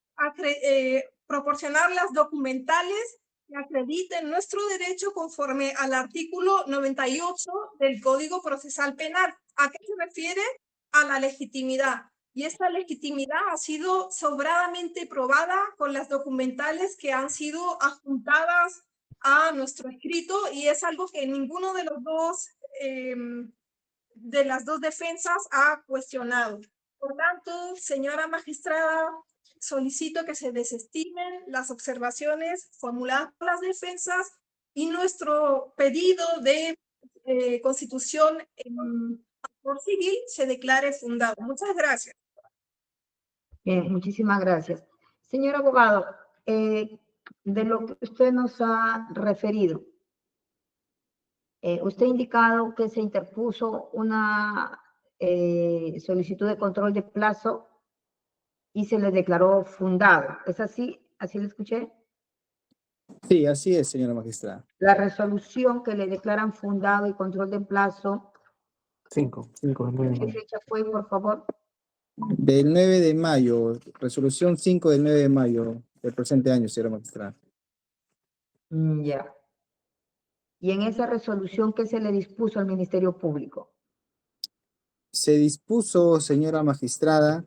proporcionar las documentales que acrediten nuestro derecho conforme al artículo 98 del Código Procesal Penal. ¿A qué se refiere? A la legitimidad. Y esta legitimidad ha sido sobradamente probada con las documentales que han sido adjuntadas a nuestro escrito y es algo que ninguno de los de las dos defensas ha cuestionado. Por tanto, señora magistrada, solicito que se desestimen las observaciones formuladas por las defensas y nuestro pedido de constitución por civil se declare fundado. Muchas gracias. Bien, muchísimas gracias. Señor abogado, de lo que usted nos ha referido, usted ha indicado que se interpuso una solicitud de control de plazo y se le declaró fundado. ¿Es así? ¿Así lo escuché? Sí, así es, señora magistrada. La resolución que le declaran fundado y control de plazo. 5. ¿Qué fecha fue, por favor? Del 9 de mayo, resolución 5 del 9 de mayo del presente año, señora magistrada. Ya. Y en esa resolución, ¿qué se le dispuso al Ministerio Público? Se dispuso, señora magistrada,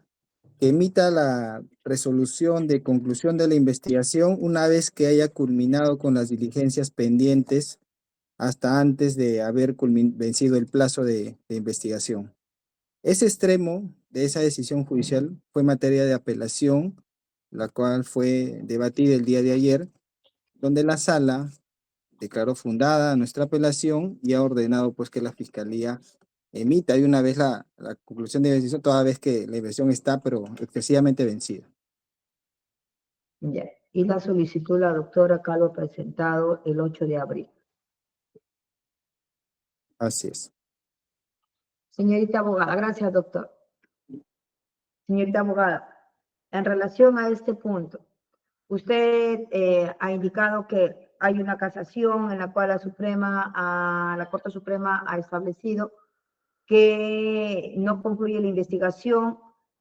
que emita la resolución de conclusión de la investigación una vez que haya culminado con las diligencias pendientes hasta antes de haber vencido el plazo de investigación. Ese extremo de esa decisión judicial fue materia de apelación, la cual fue debatida el día de ayer, donde la sala declaró fundada nuestra apelación y ha ordenado pues que la Fiscalía emita de una vez la conclusión de investigación, toda vez que la investigación está pero excesivamente vencida. Ya. Y la solicitud la doctora Calvo presentado el 8 de abril. Así es. Señorita abogada, gracias, doctor. Señorita abogada, en relación a este punto, usted ha indicado que hay una casación en la cual la Corte Suprema ha establecido que no concluye la investigación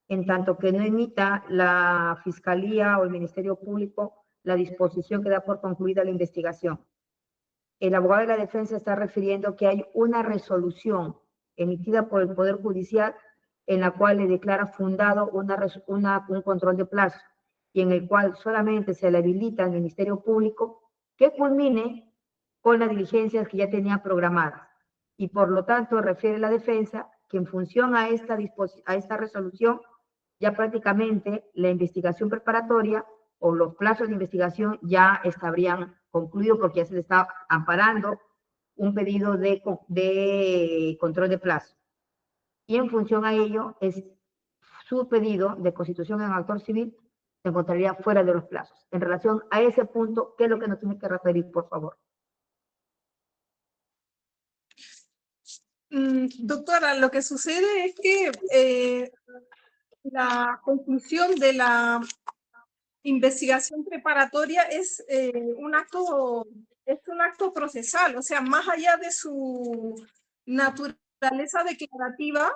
en tanto que no emita la Fiscalía o el Ministerio Público la disposición que da por concluida la investigación. El abogado de la defensa está refiriendo que hay una resolución emitida por el Poder Judicial en la cual le declara fundado un control de plazo y en el cual solamente se le habilita al Ministerio Público que culmine con las diligencias que ya tenía programadas. Y por lo tanto refiere la defensa que en función a esta resolución ya prácticamente la investigación preparatoria o los plazos de investigación ya estarían concluidos porque ya se le está amparando un pedido de control de plazo. Y en función a ello, su pedido de constitución en actor civil se encontraría fuera de los plazos. En relación a ese punto, ¿qué es lo que nos tiene que referir, por favor? Doctora, lo que sucede es que la conclusión de la investigación preparatoria es un acto procesal, o sea, más allá de su naturaleza declarativa,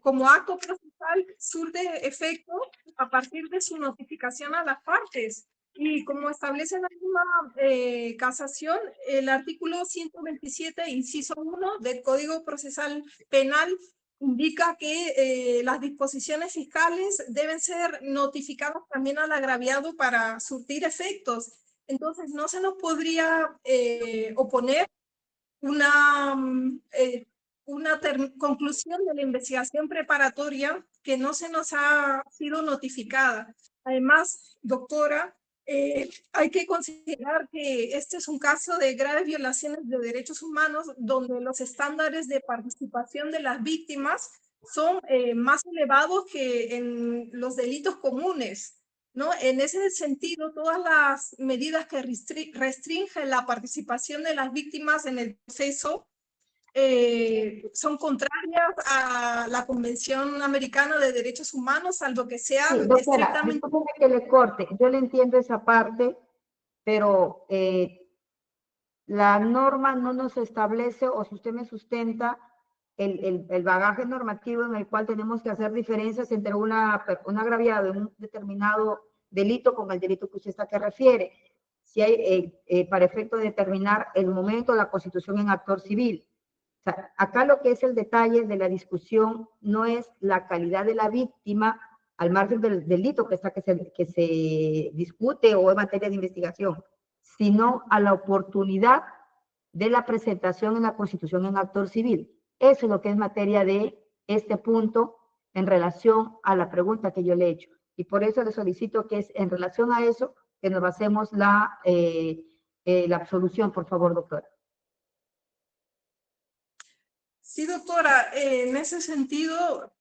como acto procesal surte efecto a partir de su notificación a las partes. Y como establece la misma casación, el artículo 127, inciso 1 del Código Procesal Penal indica que las disposiciones fiscales deben ser notificadas también al agraviado para surtir efectos. Entonces, no se nos podría oponer una conclusión de la investigación preparatoria que no se nos ha sido notificada. Además, doctora, hay que considerar que este es un caso de graves violaciones de derechos humanos donde los estándares de participación de las víctimas son más elevados que en los delitos comunes, ¿no? En ese sentido, todas las medidas que restringen la participación de las víctimas en el proceso son contrarias a la Convención Americana de Derechos Humanos, salvo que sean Sí, doctora, estrictamente... discúlpeme que le corte. Yo le entiendo esa parte, pero la norma no nos establece, o si usted me sustenta, el bagaje normativo en el cual tenemos que hacer diferencias entre un agraviado en un determinado delito con el delito que usted está que refiere. Si hay, para efecto de determinar el momento de la constitución en actor civil. O sea, acá lo que es el detalle de la discusión no es la calidad de la víctima al margen del delito que se discute o en materia de investigación, sino a la oportunidad de la presentación en la Constitución en actor civil. Eso es lo que es materia de este punto en relación a la pregunta que yo le he hecho. Y por eso le solicito que es en relación a eso que nos basemos la absolución, por favor, doctora. Sí, doctora, en ese sentido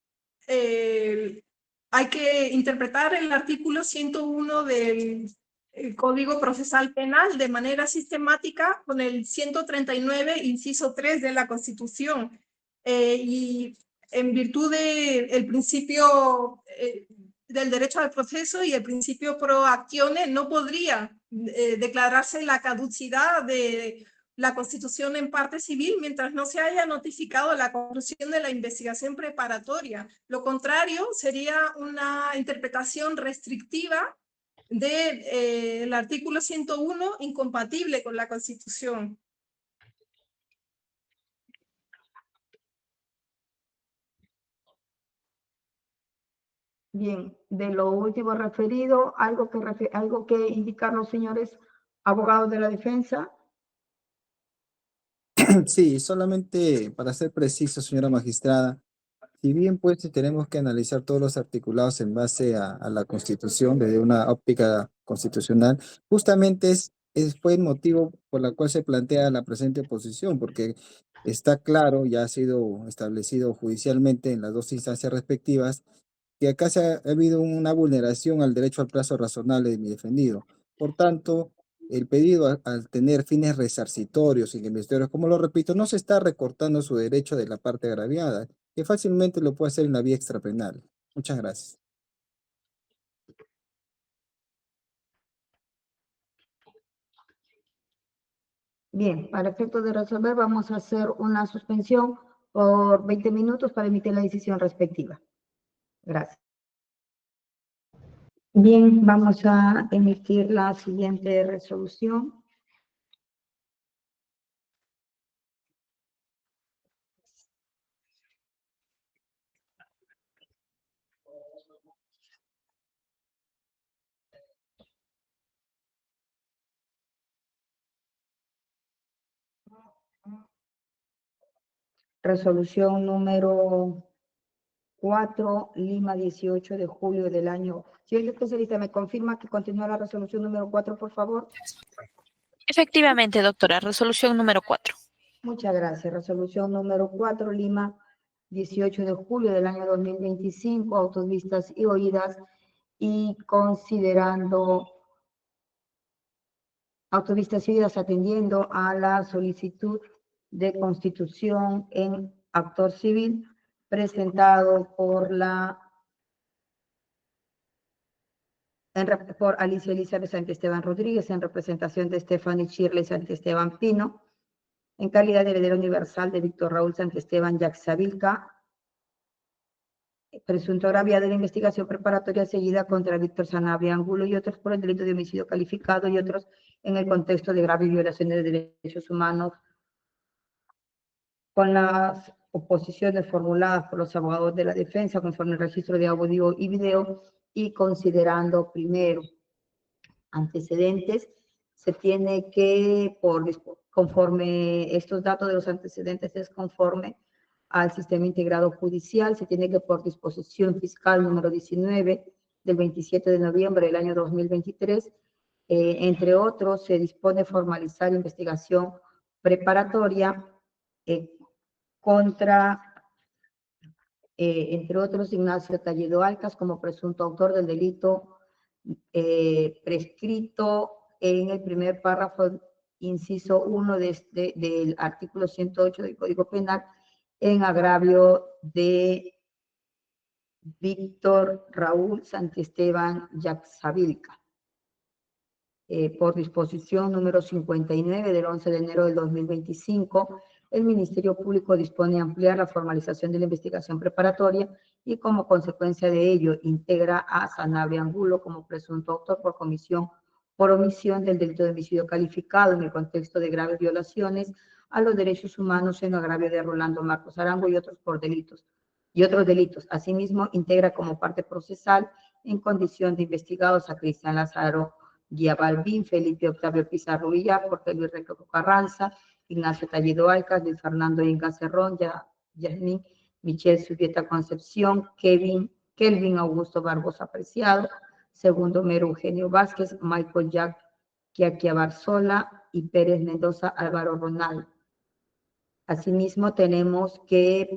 hay que interpretar el artículo 101 del Código Procesal Penal de manera sistemática con el 139, inciso 3 de la Constitución. Y en virtud del principio del derecho al proceso y el principio pro actione, no podría declararse la caducidad de la Constitución en parte civil mientras no se haya notificado la conclusión de la investigación preparatoria. Lo contrario sería una interpretación restrictiva del artículo 101 incompatible con la Constitución. Bien, de lo último referido, algo que indicar los señores abogados de la defensa. Sí, solamente para ser preciso, señora magistrada, si bien pues tenemos que analizar todos los articulados en base a la Constitución desde una óptica constitucional, justamente fue el motivo por el cual se plantea la presente posición, porque está claro, ya ha sido establecido judicialmente en las dos instancias respectivas, que acá ha habido una vulneración al derecho al plazo razonable de mi defendido. Por tanto, el pedido al tener fines resarcitorios y investigadores, como lo repito, no se está recortando su derecho de la parte agraviada, que fácilmente lo puede hacer en la vía extrapenal. Muchas gracias. Bien, para efectos de resolver, vamos a hacer una suspensión por 20 minutos para emitir la decisión respectiva. Gracias. Bien, vamos a emitir la siguiente resolución. Resolución número 4, Lima, 18 de julio del año. Señor especialista, ¿me confirma que continúa la resolución número 4, por favor? Efectivamente, doctora, resolución número 4. Muchas gracias. Resolución número 4, Lima, 18 de julio del año 2025, autos vistas y oídas, y considerando autovistas y oídas atendiendo a la solicitud de constitución en actor civil presentado por por Alicia Elizabeth Santiesteban Rodríguez en representación de Stephanie Shirley Santiesteban Pino, en calidad de heredero universal de Víctor Raúl Santiesteban Yaxavilca, presunto agraviado de la investigación preparatoria seguida contra Víctor Sanabria Angulo y otros por el delito de homicidio calificado y otros en el contexto de graves violaciones de derechos humanos, con las oposiciones formuladas por los abogados de la defensa conforme al registro de audio y video, y considerando primero antecedentes, se tiene que, conforme estos datos de los antecedentes es conforme al sistema integrado judicial, se tiene que por disposición fiscal número 19 del 27 de noviembre del año 2023, entre otros, se dispone formalizar investigación preparatoria contra, entre otros, Ignacio Talledo Alcas como presunto autor del delito prescrito en el primer párrafo, inciso 1 del artículo 108 del Código Penal, en agravio de Víctor Raúl Santiesteban Yaxavilca. Por disposición número 59 del 11 de enero del 2025, el Ministerio Público dispone a ampliar la formalización de la investigación preparatoria y como consecuencia de ello integra a Sanabria Angulo como presunto autor por omisión del delito de homicidio calificado en el contexto de graves violaciones a los derechos humanos en agravio de Rolando Marcos Arango y otros delitos. Asimismo, integra como parte procesal en condición de investigados a Cristian Lázaro Guía Balbín, Felipe Octavio Pizarro Villar, Jorge Luis Recoco Carranza, Ignacio Talledo Alcas, Luis Fernando Inga Cerrón, Yasmín Michelle Subieta Concepción, Kelvin Augusto Barbosa Preciado, segundo Mero Eugenio Vázquez, Michael Jack Quiaquia Barzola y Pérez Mendoza Álvaro Ronaldo. Asimismo, tenemos que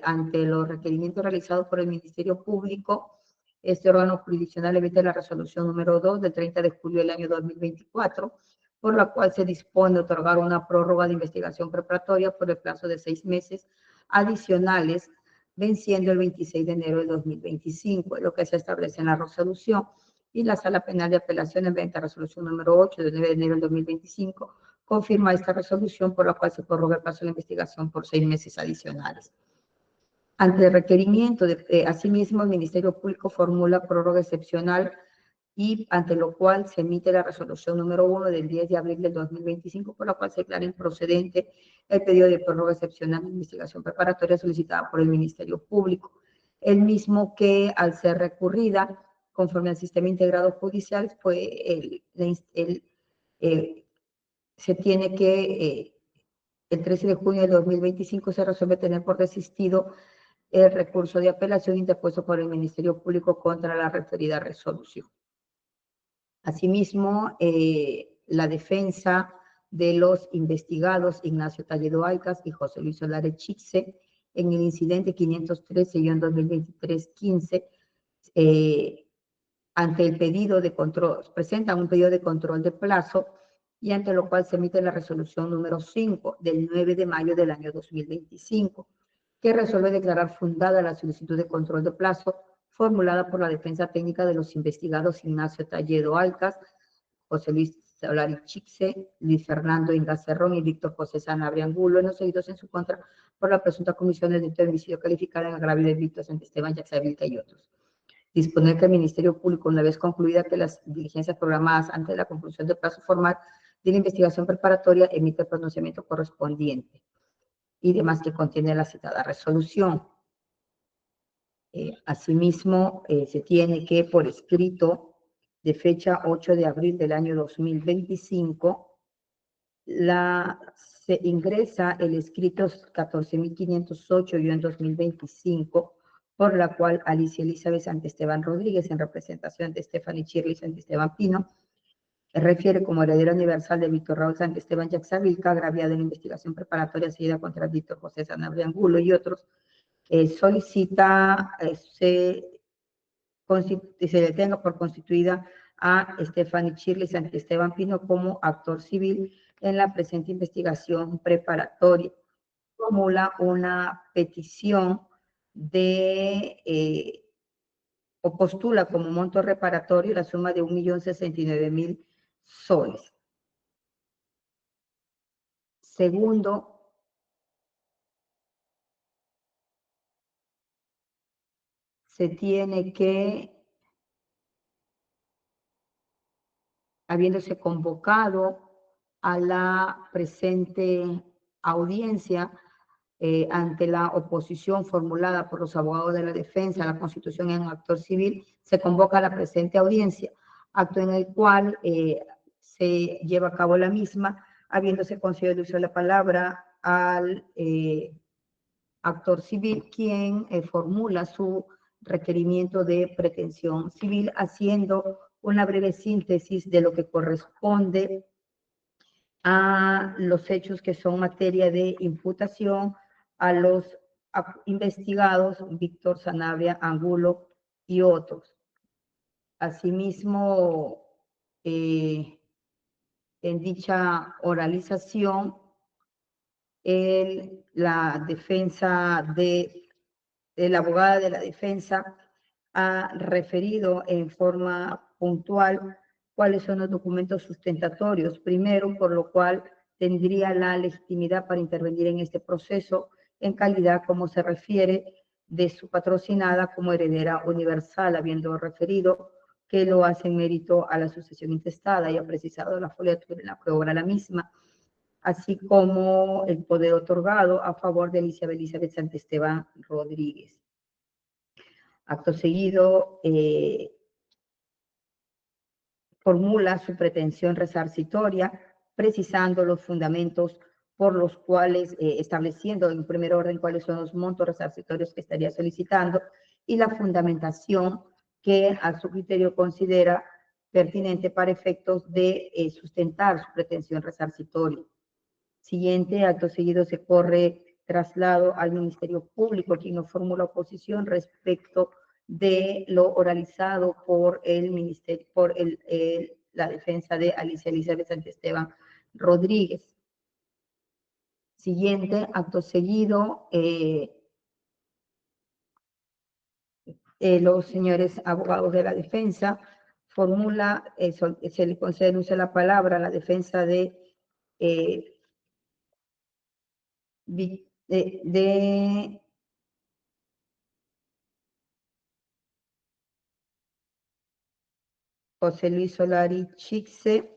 ante los requerimientos realizados por el Ministerio Público, este órgano jurisdiccional emite la resolución número 2 del 30 de julio del año 2024, por la cual se dispone de otorgar una prórroga de investigación preparatoria por el plazo de 6 meses adicionales, venciendo el 26 de enero del 2025, lo que se establece en la resolución, y la Sala Penal de Apelaciones, mediante resolución número 8 del 9 de enero del 2025, confirma esta resolución por la cual se prorroga el plazo de la investigación por 6 meses adicionales. Ante el requerimiento, asimismo, el Ministerio Público formula prórroga excepcional y ante lo cual se emite la resolución número 1 del 10 de abril del 2025, por la cual se declara improcedente el pedido de prórroga excepcional de investigación preparatoria solicitada por el Ministerio Público. el mismo que al ser recurrida conforme al sistema integrado judicial, pues se tiene que, el 13 de junio de 2025 se resuelve tener por desistido el recurso de apelación interpuesto por el Ministerio Público contra la referida resolución. Asimismo, la defensa de los investigados Ignacio Talledo Alcas y José Luis Solari Chixe en el incidente 513-2023-15, ante el pedido de control, presentan un pedido de control de plazo y ante lo cual se emite la resolución número 5 del 9 de mayo del año 2025, que resuelve declarar fundada la solicitud de control de plazo formulada por la defensa técnica de los investigados Ignacio Talledo Alcas, José Luis Solari Chixe, Luis Fernando Ingacerrón y Víctor José Sanabria Angulo, en los hechos en su contra por la presunta comisión del delito de homicidio calificado en agravio de Víctor Santisteban, Yaxavilca y otros. Disponer que el Ministerio Público, una vez concluida que las diligencias programadas antes de la conclusión del plazo formal de la investigación preparatoria, emite el pronunciamiento correspondiente y demás que contiene la citada resolución. Asimismo, se tiene que, por escrito, de fecha 8 de abril del año 2025, se ingresa el escrito 14.508-2025, por la cual Alicia Elizabeth Santisteban Rodríguez, en representación de Stephanie Shirley Santisteban Pino, refiere como heredero universal de Víctor Raúl Santisteban Yaxavilca, agraviado en investigación preparatoria seguida contra Víctor José Sanabria Angulo y otros, solicita se le tenga por constituida a Stephanie Shirley Santisteban Pino como actor civil en la presente investigación preparatoria. Formula una petición o postula como monto reparatorio la suma de 1.069.000 soles. Segundo, se tiene que, habiéndose convocado a la presente audiencia ante la oposición formulada por los abogados de la defensa a la constitución en un actor civil, se convoca a la presente audiencia, acto en el cual se lleva a cabo la misma, habiéndose concedido el uso de la palabra al actor civil, quien formula su requerimiento de pretensión civil, haciendo una breve síntesis de lo que corresponde a los hechos que son materia de imputación a los investigados Víctor Sanabria Angulo y otros. Asimismo, en dicha oralización, la abogada de la defensa ha referido en forma puntual cuáles son los documentos sustentatorios. Primero, por lo cual tendría la legitimidad para intervenir en este proceso en calidad, como se refiere, de su patrocinada como heredera universal, habiendo referido que lo hace en mérito a la sucesión intestada y ha precisado la foliatura en la que obra la misma, así como el poder otorgado a favor de Elizabeth Santisteban Rodríguez. Acto seguido, formula su pretensión resarcitoria, precisando los fundamentos por los cuales, estableciendo en primer orden cuáles son los montos resarcitorios que estaría solicitando y la fundamentación que a su criterio considera pertinente para efectos de sustentar su pretensión resarcitoria. Siguiente, acto seguido se corre traslado al Ministerio Público, quien no formula oposición respecto de lo oralizado por el ministerio, por la defensa de Alicia Elizabeth Santisteban Rodríguez. Siguiente, acto seguido, los señores abogados de la defensa formula, se le concede el uso de la palabra a la defensa de José Luis Solari Chixe,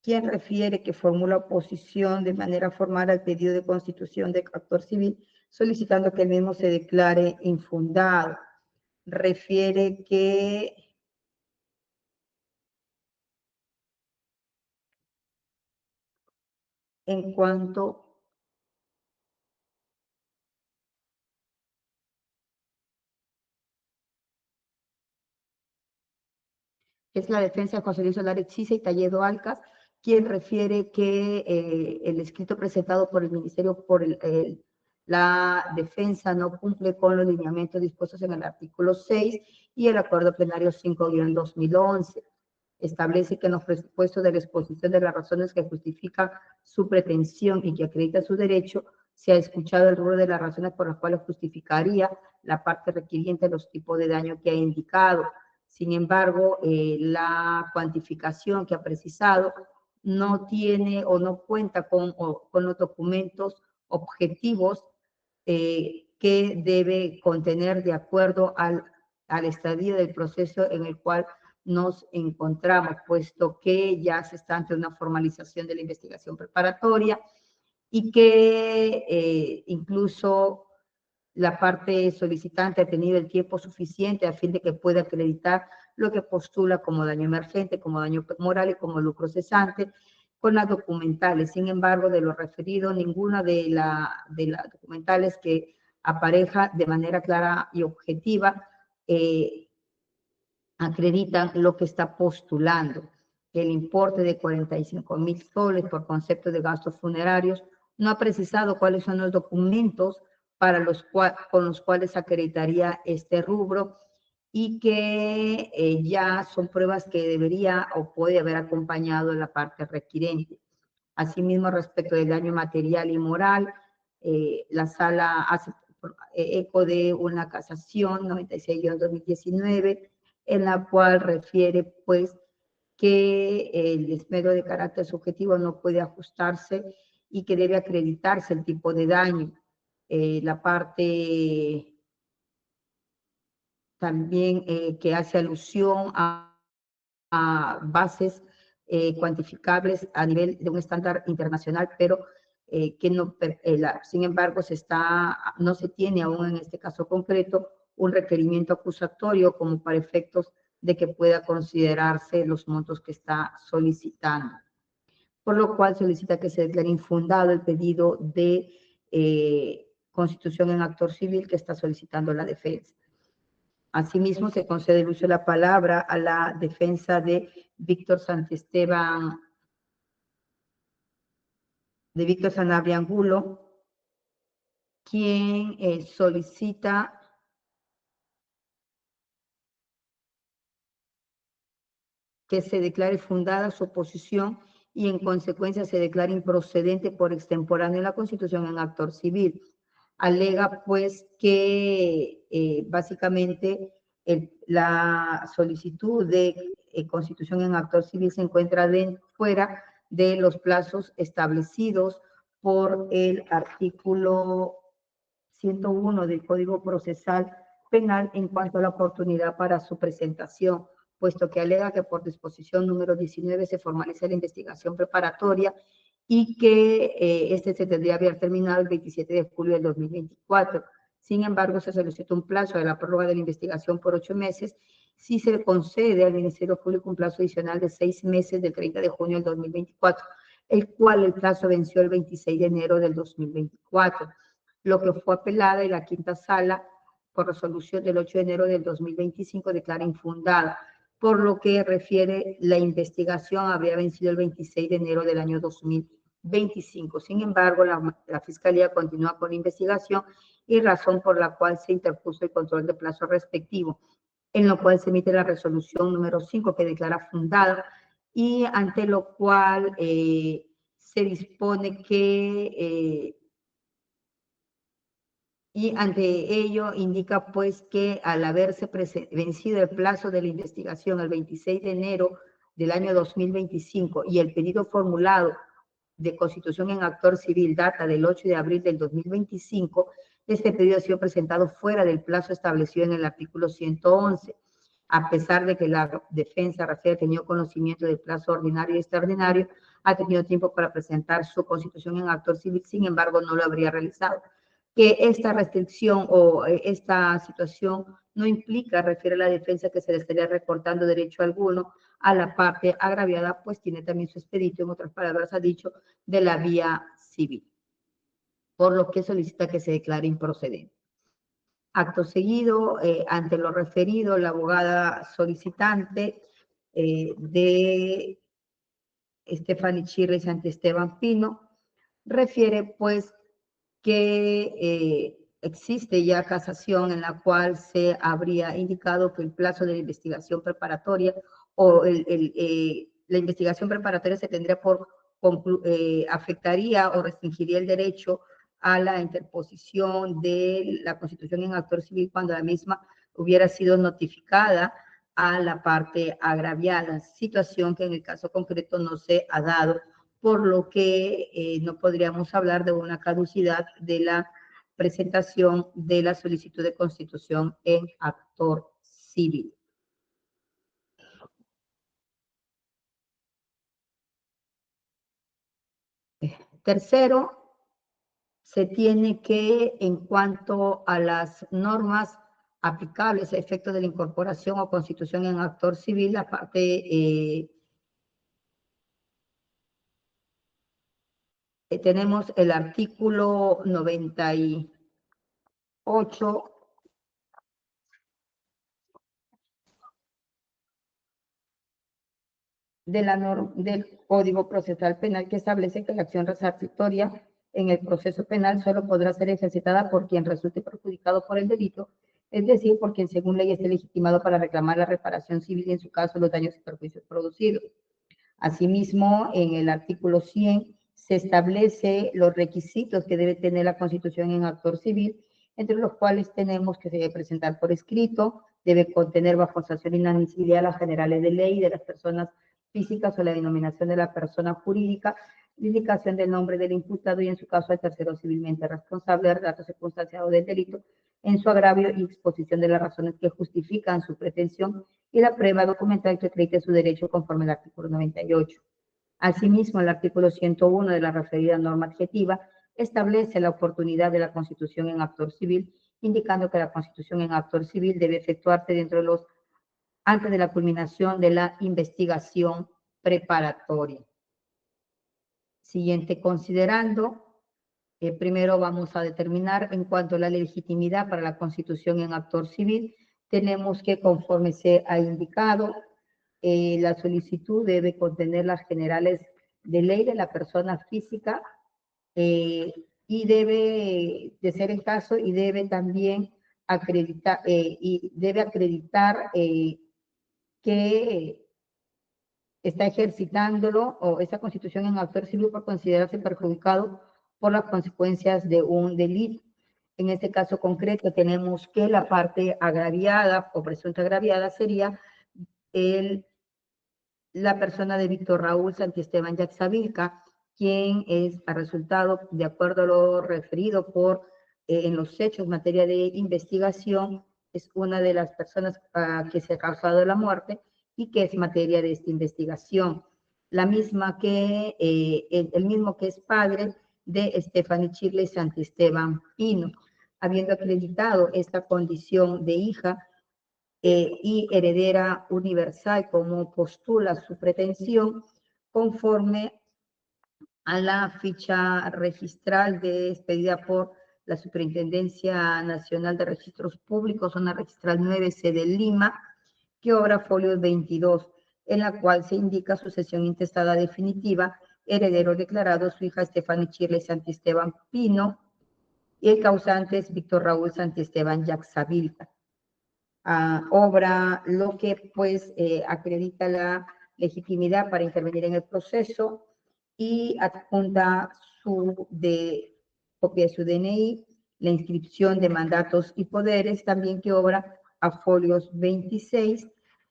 quien refiere que formula oposición de manera formal al pedido de constitución de actor civil solicitando que el mismo se declare infundado. Refiere que en cuanto es la defensa de José Luis Solari Chisa y Talledo Alcas, quien refiere que el escrito presentado por el Ministerio por la defensa no cumple con los lineamientos dispuestos en el artículo 6 y el acuerdo plenario 5-2011. Establece que en los presupuestos de la exposición de las razones que justifican su pretensión y que acreditan su derecho, se ha escuchado el rubro de las razones por las cuales justificaría la parte requiriente los tipos de daño que ha indicado. Sin embargo, la cuantificación que ha precisado no tiene o no cuenta con los documentos objetivos que debe contener de acuerdo al estadio del proceso en el cual nos encontramos, puesto que ya se está ante una formalización de la investigación preparatoria y que incluso la parte solicitante ha tenido el tiempo suficiente a fin de que pueda acreditar lo que postula como daño emergente, como daño moral y como lucro cesante con las documentales. Sin embargo, de lo referido, ninguna de las documentales que apareja de manera clara y objetiva acreditan lo que está postulando. El importe de 45,000 soles por concepto de gastos funerarios no ha precisado cuáles son los documentos con los cuales acreditaría este rubro y que ya son pruebas que debería o puede haber acompañado la parte requirente. Asimismo, respecto del daño material y moral, la sala hace eco de una casación 96-2019, en la cual refiere pues que el desmedro de carácter subjetivo no puede ajustarse y que debe acreditarse el tipo de daño. La parte también que hace alusión a bases cuantificables a nivel de un estándar internacional, pero que no, sin embargo, no se tiene aún en este caso concreto un requerimiento acusatorio como para efectos de que pueda considerarse los montos que está solicitando. Por lo cual solicita que se declare infundado el pedido de constitución en actor civil que está solicitando la defensa. Asimismo, se concede el uso de la palabra a la defensa de Víctor Santisteban, de Víctor Sanabria Angulo, quien solicita que se declare fundada su oposición y en consecuencia se declare improcedente por extemporáneo en la Constitución en actor civil. Alega pues que básicamente la solicitud de constitución en actor civil se encuentra fuera de los plazos establecidos por el artículo 101 del Código Procesal Penal en cuanto a la oportunidad para su presentación, puesto que alega que por disposición número 19 se formaliza la investigación preparatoria y que este se tendría que haber terminado el 27 de julio del 2024. Sin embargo, se solicita un plazo de la prórroga de la investigación por 8 meses si se le concede al Ministerio Público un plazo adicional de 6 meses del 30 de junio del 2024, el cual el plazo venció el 26 de enero del 2024, lo que fue apelada y la quinta sala por resolución del 8 de enero del 2025 declara infundada, por lo que refiere la investigación habría vencido el 26 de enero del año 2025. Sin embargo, la Fiscalía continúa con la investigación y razón por la cual se interpuso el control de plazo respectivo, en lo cual se emite la resolución número 5 que declara fundada y ante lo cual se dispone que y ante ello indica pues que al haberse vencido el plazo de la investigación el 26 de enero del año 2025 y el pedido formulado de constitución en actor civil data del 8 de abril del 2025, este pedido ha sido presentado fuera del plazo establecido en el artículo 111, a pesar de que la defensa refiere ha tenido conocimiento del plazo ordinario y extraordinario, ha tenido tiempo para presentar su constitución en actor civil, sin embargo no lo habría realizado. que esta restricción o esta situación no implica, refiere a la defensa, que se le estaría recortando derecho alguno a la parte agraviada, pues tiene también su expedito, en otras palabras ha dicho, de la vía civil, por lo que solicita que se declare improcedente. Acto seguido, ante lo referido, la abogada solicitante de Stephanie Chirle Santisteban Pino refiere pues que existe ya casación en la cual se habría indicado que el plazo de la investigación preparatoria o la investigación preparatoria se tendría por afectaría o restringiría el derecho a la interposición de la constitución en actor civil cuando la misma hubiera sido notificada a la parte agraviada, situación que en el caso concreto no se ha dado, por lo que no podríamos hablar de una caducidad de la presentación de la solicitud de constitución en actor civil. Tercero, se tiene que, en cuanto a las normas aplicables a efectos de la incorporación o constitución en actor civil, la parte tenemos el artículo 98 del Código Procesal Penal, que establece que la acción resarcitoria en el proceso penal solo podrá ser ejercitada por quien resulte perjudicado por el delito, es decir, por quien según ley esté legitimado para reclamar la reparación civil y en su caso los daños y perjuicios producidos. Asimismo, en el artículo 100 se establece los requisitos que debe tener la Constitución en actor civil, entre los cuales tenemos que se debe presentar por escrito, debe contener bajo sanción inadmisibilidad las generales de ley de las personas físicas o la denominación de la persona jurídica, la indicación del nombre del imputado y en su caso el tercero civilmente responsable del dato circunstanciado del delito en su agravio y exposición de las razones que justifican su pretensión y la prueba documental que acredite su derecho conforme al artículo 98. Asimismo, el artículo 101 de la referida norma adjetiva establece la oportunidad de la constitución en actor civil, indicando que la constitución en actor civil debe efectuarse antes de la culminación de la investigación preparatoria. Siguiente considerando. Primero vamos a determinar en cuanto a la legitimidad para la constitución en actor civil. Tenemos que, conforme se ha indicado, la solicitud debe contener las generales de ley de la persona física y debe de ser el caso y debe también acreditar que está ejercitándolo o esa constitución en actor civil por considerarse perjudicado por las consecuencias de un delito. En este caso concreto tenemos que la parte agraviada o presunta agraviada sería la persona de Víctor Raúl Santisteban Yaxavilca, quien ha resultado, de acuerdo a lo referido en los hechos en materia de investigación, es una de las personas que se ha causado la muerte y que es materia de esta investigación. La misma que, el mismo que es padre de Stephanie Chirle Santisteban Pino, habiendo acreditado esta condición de hija y heredera universal como postula su pretensión, conforme a la ficha registral expedida por la Superintendencia Nacional de Registros Públicos, zona registral 9C de Lima, que obra folio 22, en la cual se indica sucesión intestada definitiva, heredero declarado su hija Stephanie Chirle Santisteban Pino, y el causante es Víctor Raúl Santisteban Yaxavilca. Obra lo que pues acredita la legitimidad para intervenir en el proceso y adjunta copia de su DNI, la inscripción de mandatos y poderes, también que obra a folios 26,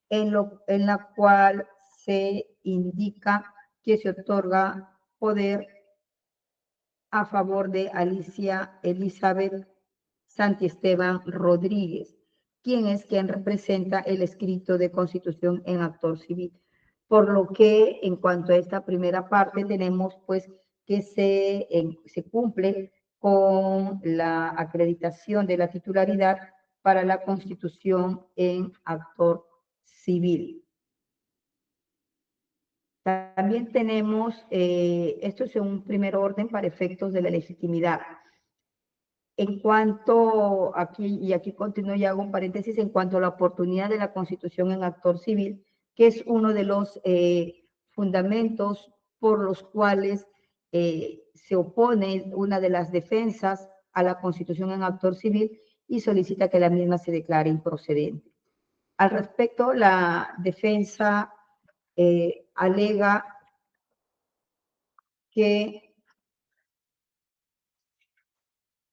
en la cual se indica que se otorga poder a favor de Alicia Elizabeth Santisteban Rodríguez, quien representa el escrito de constitución en actor civil. Por lo que en cuanto a esta primera parte tenemos pues que se cumple con la acreditación de la titularidad para la constitución en actor civil. También tenemos, esto es en un primer orden para efectos de la legitimidad. En cuanto, aquí continúo y hago un paréntesis, en cuanto a la oportunidad de la constitución en actor civil, que es uno de los fundamentos por los cuales se opone una de las defensas a la constitución en actor civil y solicita que la misma se declare improcedente. Al respecto, la defensa alega que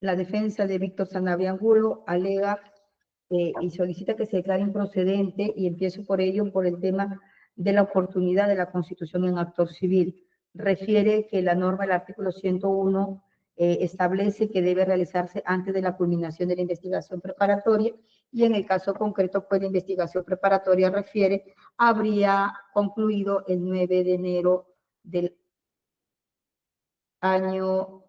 la defensa de Víctor Sanabria Angulo alega y solicita que se declare improcedente, y empiezo por ello por el tema de la oportunidad de la constitución en actor civil. Refiere que la norma del artículo 101 establece que debe realizarse antes de la culminación de la investigación preparatoria, y en el caso concreto, pues la investigación preparatoria refiere habría concluido el 9 de enero del año,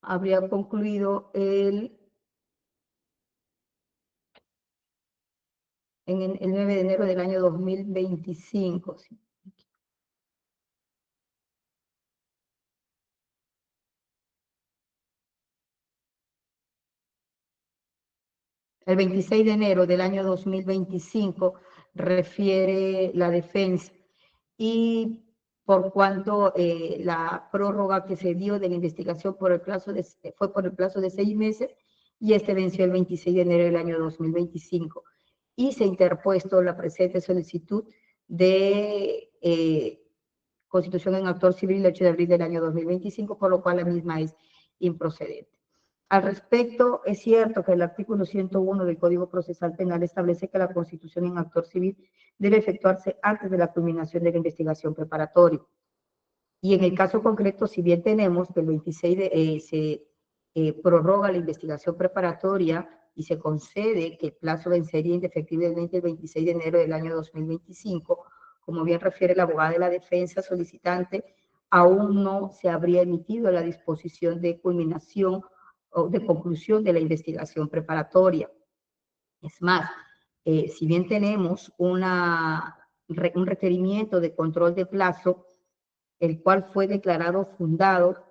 habría concluido el 9 de enero del año 2025. ¿Sí? El 26 de enero del año 2025 refiere la defensa, y por cuanto la prórroga que se dio de la investigación fue por el plazo de 6 meses, y este venció el 26 de enero del año 2025. Y se ha interpuesto la presente solicitud de constitución en actor civil el 8 de abril del año 2025, por lo cual la misma es improcedente. Al respecto, es cierto que el artículo 101 del Código Procesal Penal establece que la constitución en actor civil debe efectuarse antes de la culminación de la investigación preparatoria. Y en el caso concreto, si bien tenemos que el 26 se prorroga la investigación preparatoria y se concede que el plazo vencería indefectiblemente el 26 de enero del año 2025, como bien refiere la abogada de la defensa solicitante, aún no se habría emitido la disposición de culminación o de conclusión de la investigación preparatoria. Es más, si bien tenemos un requerimiento de control de plazo, el cual fue declarado fundado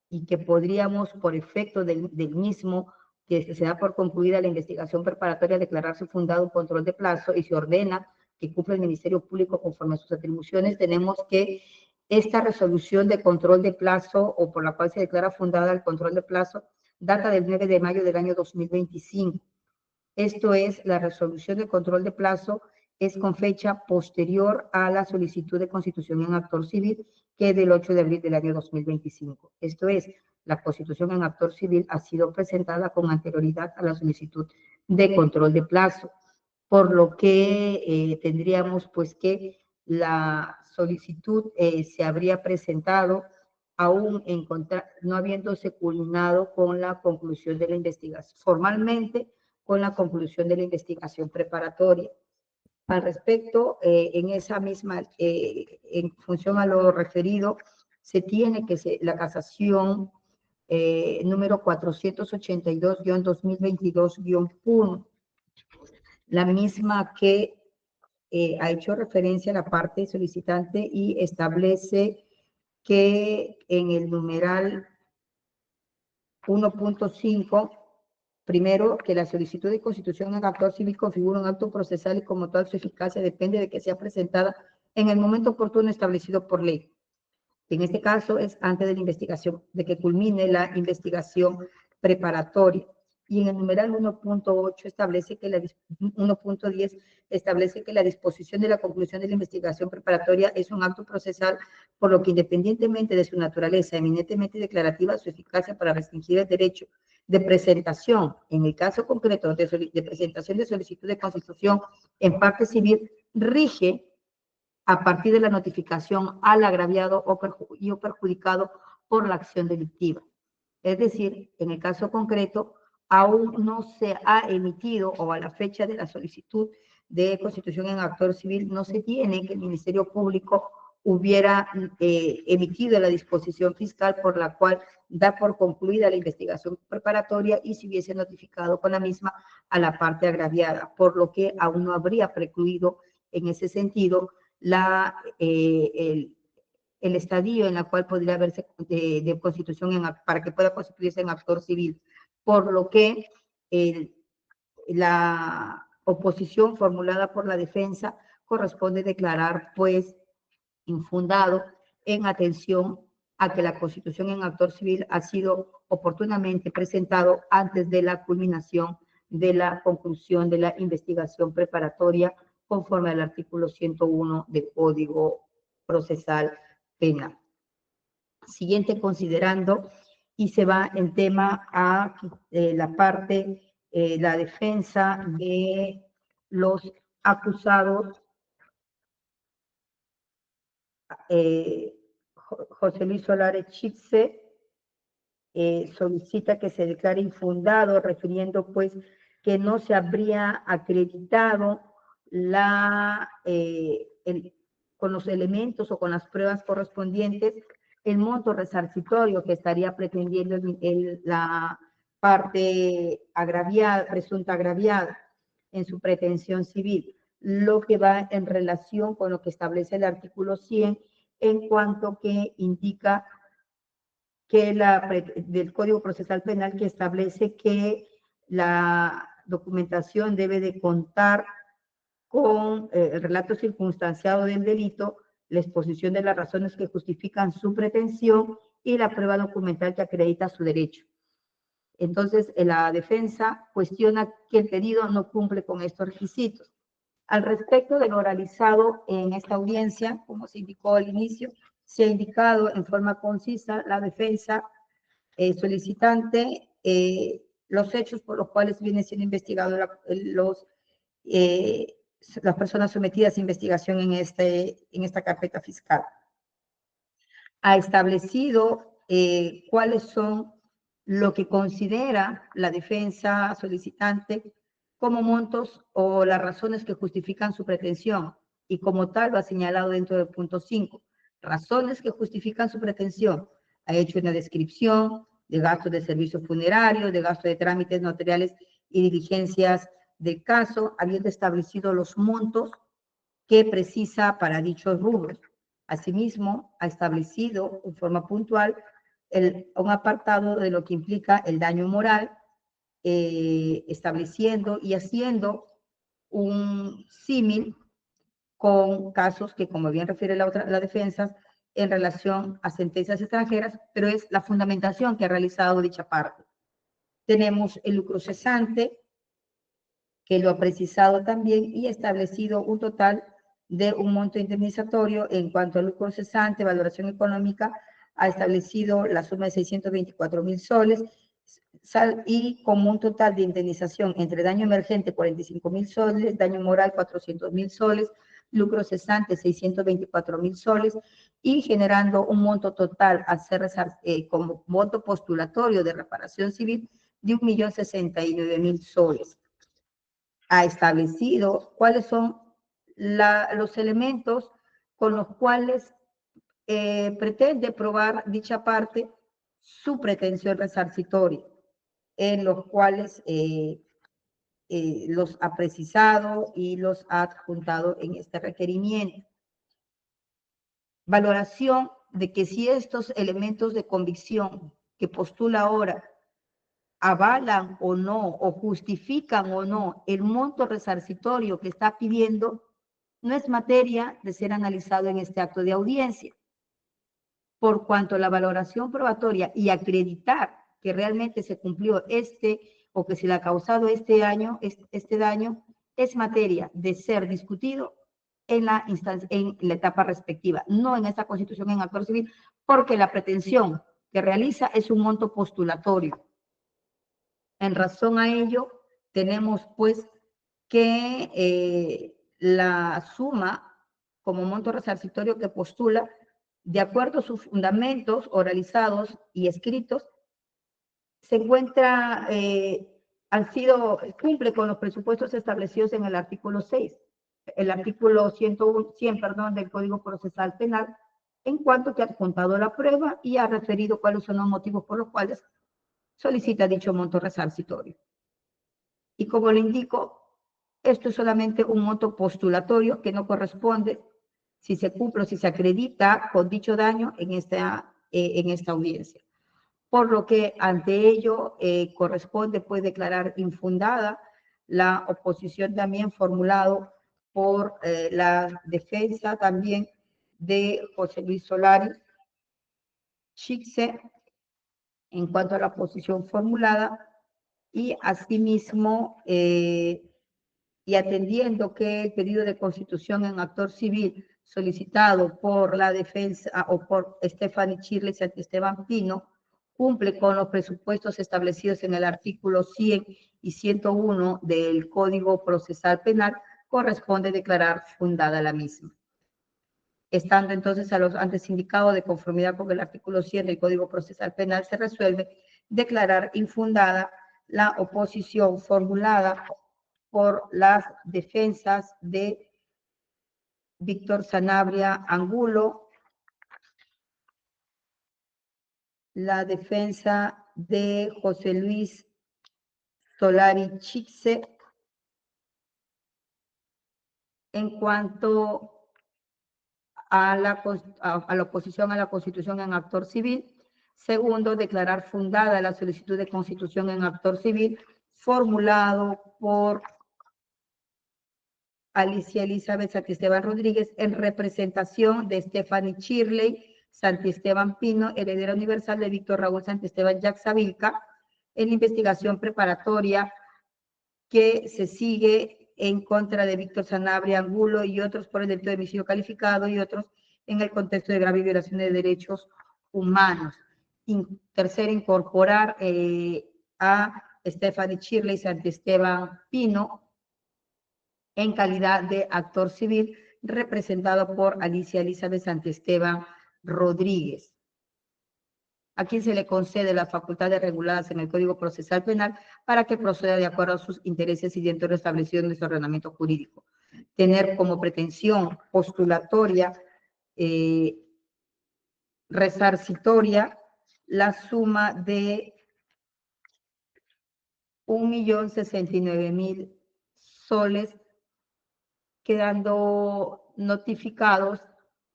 y que podríamos, por efecto del mismo, que se da por concluida la investigación preparatoria, declararse fundado un control de plazo y se ordena que cumpla el Ministerio Público conforme a sus atribuciones, tenemos que esta resolución de control de plazo, o por la cual se declara fundada el control de plazo, data del 9 de mayo del año 2025. Esto es, la resolución de control de plazo es con fecha posterior a la solicitud de constitución en actor civil, que es del 8 de abril del año 2025. Esto es, la constitución en actor civil ha sido presentada con anterioridad a la solicitud de control de plazo, por lo que tendríamos pues que la solicitud se habría presentado aún no habiéndose culminado con la conclusión de la investigación, formalmente con la conclusión de la investigación preparatoria. Al respecto, en esa misma, en función a lo referido, se tiene que la casación número 482-2022-1, la misma que ha hecho referencia a la parte solicitante y establece que en el numeral 1.5, primero, que la solicitud de constitución en actor civil configura un acto procesal y como tal su eficacia depende de que sea presentada en el momento oportuno establecido por ley. En este caso es antes de la investigación, de que culmine la investigación preparatoria. Y en el numeral 1.8 establece que 1.10 establece que la disposición de la conclusión de la investigación preparatoria es un acto procesal, por lo que independientemente de su naturaleza eminentemente declarativa, su eficacia para restringir el derecho de presentación, en el caso concreto de presentación de solicitud de constitución en parte civil, rige a partir de la notificación al agraviado o perjudicado por la acción delictiva. Es decir, en el caso concreto, aún no se ha emitido, o a la fecha de la solicitud de constitución en actor civil, no se tiene que el Ministerio Público hubiera emitido la disposición fiscal por la cual da por concluida la investigación preparatoria y se hubiese notificado con la misma a la parte agraviada, por lo que aún no habría precluido en ese sentido el estadio en la cual podría verse de constitución para que pueda constituirse en actor civil, por lo que la oposición formulada por la defensa corresponde declarar pues infundado en atención a que la constitución en actor civil ha sido oportunamente presentado antes de la culminación de la conclusión de la investigación preparatoria conforme al artículo 101 del Código Procesal Penal. Siguiente considerando, y se va en tema a la parte, la defensa de los acusados. José Luis Solares Chitze solicita que se declare infundado, refiriendo pues que no se habría acreditado con los elementos o con las pruebas correspondientes el monto resarcitorio que estaría pretendiendo la parte agraviada, presunta agraviada en su pretensión civil, lo que va en relación con lo que establece el artículo 100 en cuanto que indica que del Código Procesal Penal que establece que la documentación debe de contar con el relato circunstanciado del delito, la exposición de las razones que justifican su pretensión y la prueba documental que acredita su derecho. Entonces, la defensa cuestiona que el pedido no cumple con estos requisitos. Al respecto de lo realizado en esta audiencia, como se indicó al inicio, se ha indicado en forma concisa la defensa solicitante los hechos por los cuales viene siendo investigado las personas sometidas a investigación en esta carpeta fiscal. Ha establecido cuáles son lo que considera la defensa solicitante como montos o las razones que justifican su pretensión, y como tal lo ha señalado dentro del punto 5. Razones que justifican su pretensión. Ha hecho una descripción de gastos de servicios funerarios, de gastos de trámites notariales y diligencias del caso, habiendo establecido los montos que precisa para dichos rubros. Asimismo, ha establecido en forma puntual un apartado de lo que implica el daño moral, estableciendo y haciendo un símil con casos que, como bien refiere la defensa, en relación a sentencias extranjeras, pero es la fundamentación que ha realizado dicha parte. Tenemos el lucro cesante, que lo ha precisado también y establecido un total de un monto indemnizatorio. En cuanto al lucro cesante, valoración económica, ha establecido la suma de 624.000 soles y como un total de indemnización entre daño emergente 45.000 soles, daño moral 400.000 soles, lucro cesante 624.000 soles y generando un monto total a ser como monto postulatorio de reparación civil de 1.069.000 soles. Ha establecido cuáles son los elementos con los cuales pretende probar dicha parte su pretensión resarcitoria, en los cuales los ha precisado y los ha adjuntado en este requerimiento. Valoración de que si estos elementos de convicción que postula ahora avalan o no, o justifican o no el monto resarcitorio que está pidiendo, no es materia de ser analizado en este acto de audiencia, por cuanto la valoración probatoria y acreditar que realmente se cumplió o que se le ha causado este daño es materia de ser discutido en la etapa respectiva, no en esta constitución en actor civil, porque la pretensión que realiza es un monto postulatorio. En razón a ello, tenemos pues que la suma como monto resarcitorio que postula, de acuerdo a sus fundamentos oralizados y escritos, se encuentra, cumple con los presupuestos establecidos en el artículo 6, el artículo 100, perdón, del Código Procesal Penal, en cuanto que ha adjuntado la prueba y ha referido cuáles son los motivos por los cuales solicita dicho monto resarcitorio. Y como le indico, esto es solamente un monto postulatorio que no corresponde si se cumple o si se acredita con dicho daño en esta audiencia. Por lo que ante ello corresponde pues declarar infundada la oposición también formulado por la defensa también de José Luis Solari Chixe en cuanto a la oposición formulada y asimismo y atendiendo que el pedido de constitución en actor civil solicitado por la defensa o por Stephanie Chirley y Santisteban Pino cumple con los presupuestos establecidos en el artículo 100 y 101 del Código Procesal Penal, corresponde declarar fundada la misma. Estando entonces a los antes indicados de conformidad con el artículo 100 del Código Procesal Penal, se resuelve declarar infundada la oposición formulada por las defensas de Víctor Sanabria Angulo, la defensa de José Luis Solari Chixe en cuanto a la oposición a la Constitución en actor civil. Segundo, declarar fundada la solicitud de constitución en actor civil formulado por Alicia Elizabeth Santisteban Rodríguez en representación de Stephanie Chirley Santisteban Pino, heredera universal de Víctor Raúl Santisteban Yaxavilca, en la investigación preparatoria que se sigue en contra de Víctor Sanabria Angulo y otros por el delito de homicidio calificado y otros en el contexto de grave violación de derechos humanos. Tercero, incorporar a Stephanie Chirley Santisteban Pino en calidad de actor civil representado por Alicia Elizabeth Santisteban Rodríguez, a quien se le concede las facultades reguladas en el Código Procesal Penal para que proceda de acuerdo a sus intereses y dentro de lo establecido en nuestro ordenamiento jurídico. Tener como pretensión postulatoria resarcitoria la suma de 1.069.000 soles, quedando notificados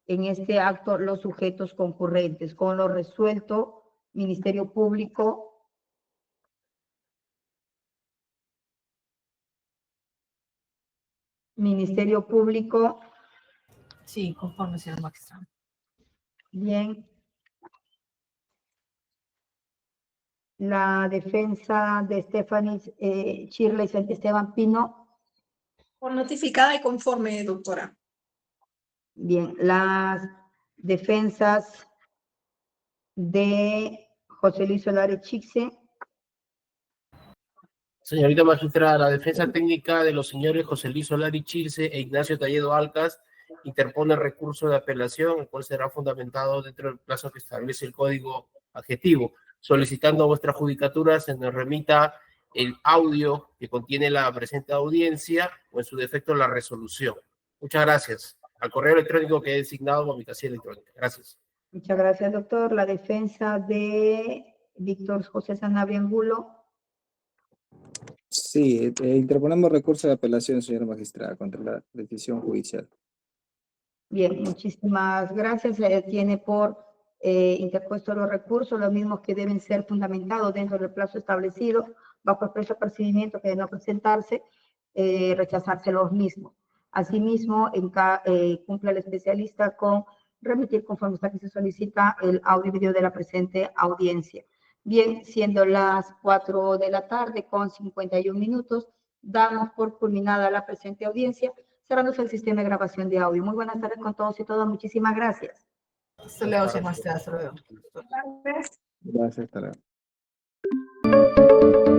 en este acto los sujetos concurrentes, con lo resuelto Ministerio Público, Sí, conforme, señor magistrado. Bien. La defensa de Stephanie Chirley y Santisteban Pino. Por notificada y conforme, doctora. Bien, las defensas de José Luis Solari Chixe. Señorita magistrada, la defensa técnica de los señores José Luis Solari Chirse e Ignacio Talledo Alcas interpone recurso de apelación, el cual será fundamentado dentro del plazo que establece el Código Adjetivo, solicitando a vuestra judicatura se nos remita el audio que contiene la presente audiencia o en su defecto la resolución. Muchas gracias. Al correo electrónico que he designado con mi casilla electrónica. Gracias. Muchas gracias, doctor. La defensa de Víctor José Sanabria Angulo. Sí, interponemos recurso de apelación, señora magistrada, contra la decisión judicial. Bien, muchísimas gracias. Se tiene por interpuesto los recursos, los mismos que deben ser fundamentados dentro del plazo establecido, bajo el preso procedimiento que de no presentarse, rechazarse los mismos. Asimismo, cumple el especialista con remitir conforme está que se solicita el audio y video de la presente audiencia. Bien, siendo las 4 de la tarde con 51 minutos, damos por culminada la presente audiencia, cerrándose el sistema de grabación de audio. Muy buenas tardes con todos y todas. Muchísimas gracias. Hasta luego, señor magistrado. Hasta luego. Gracias. Gracias, hasta luego.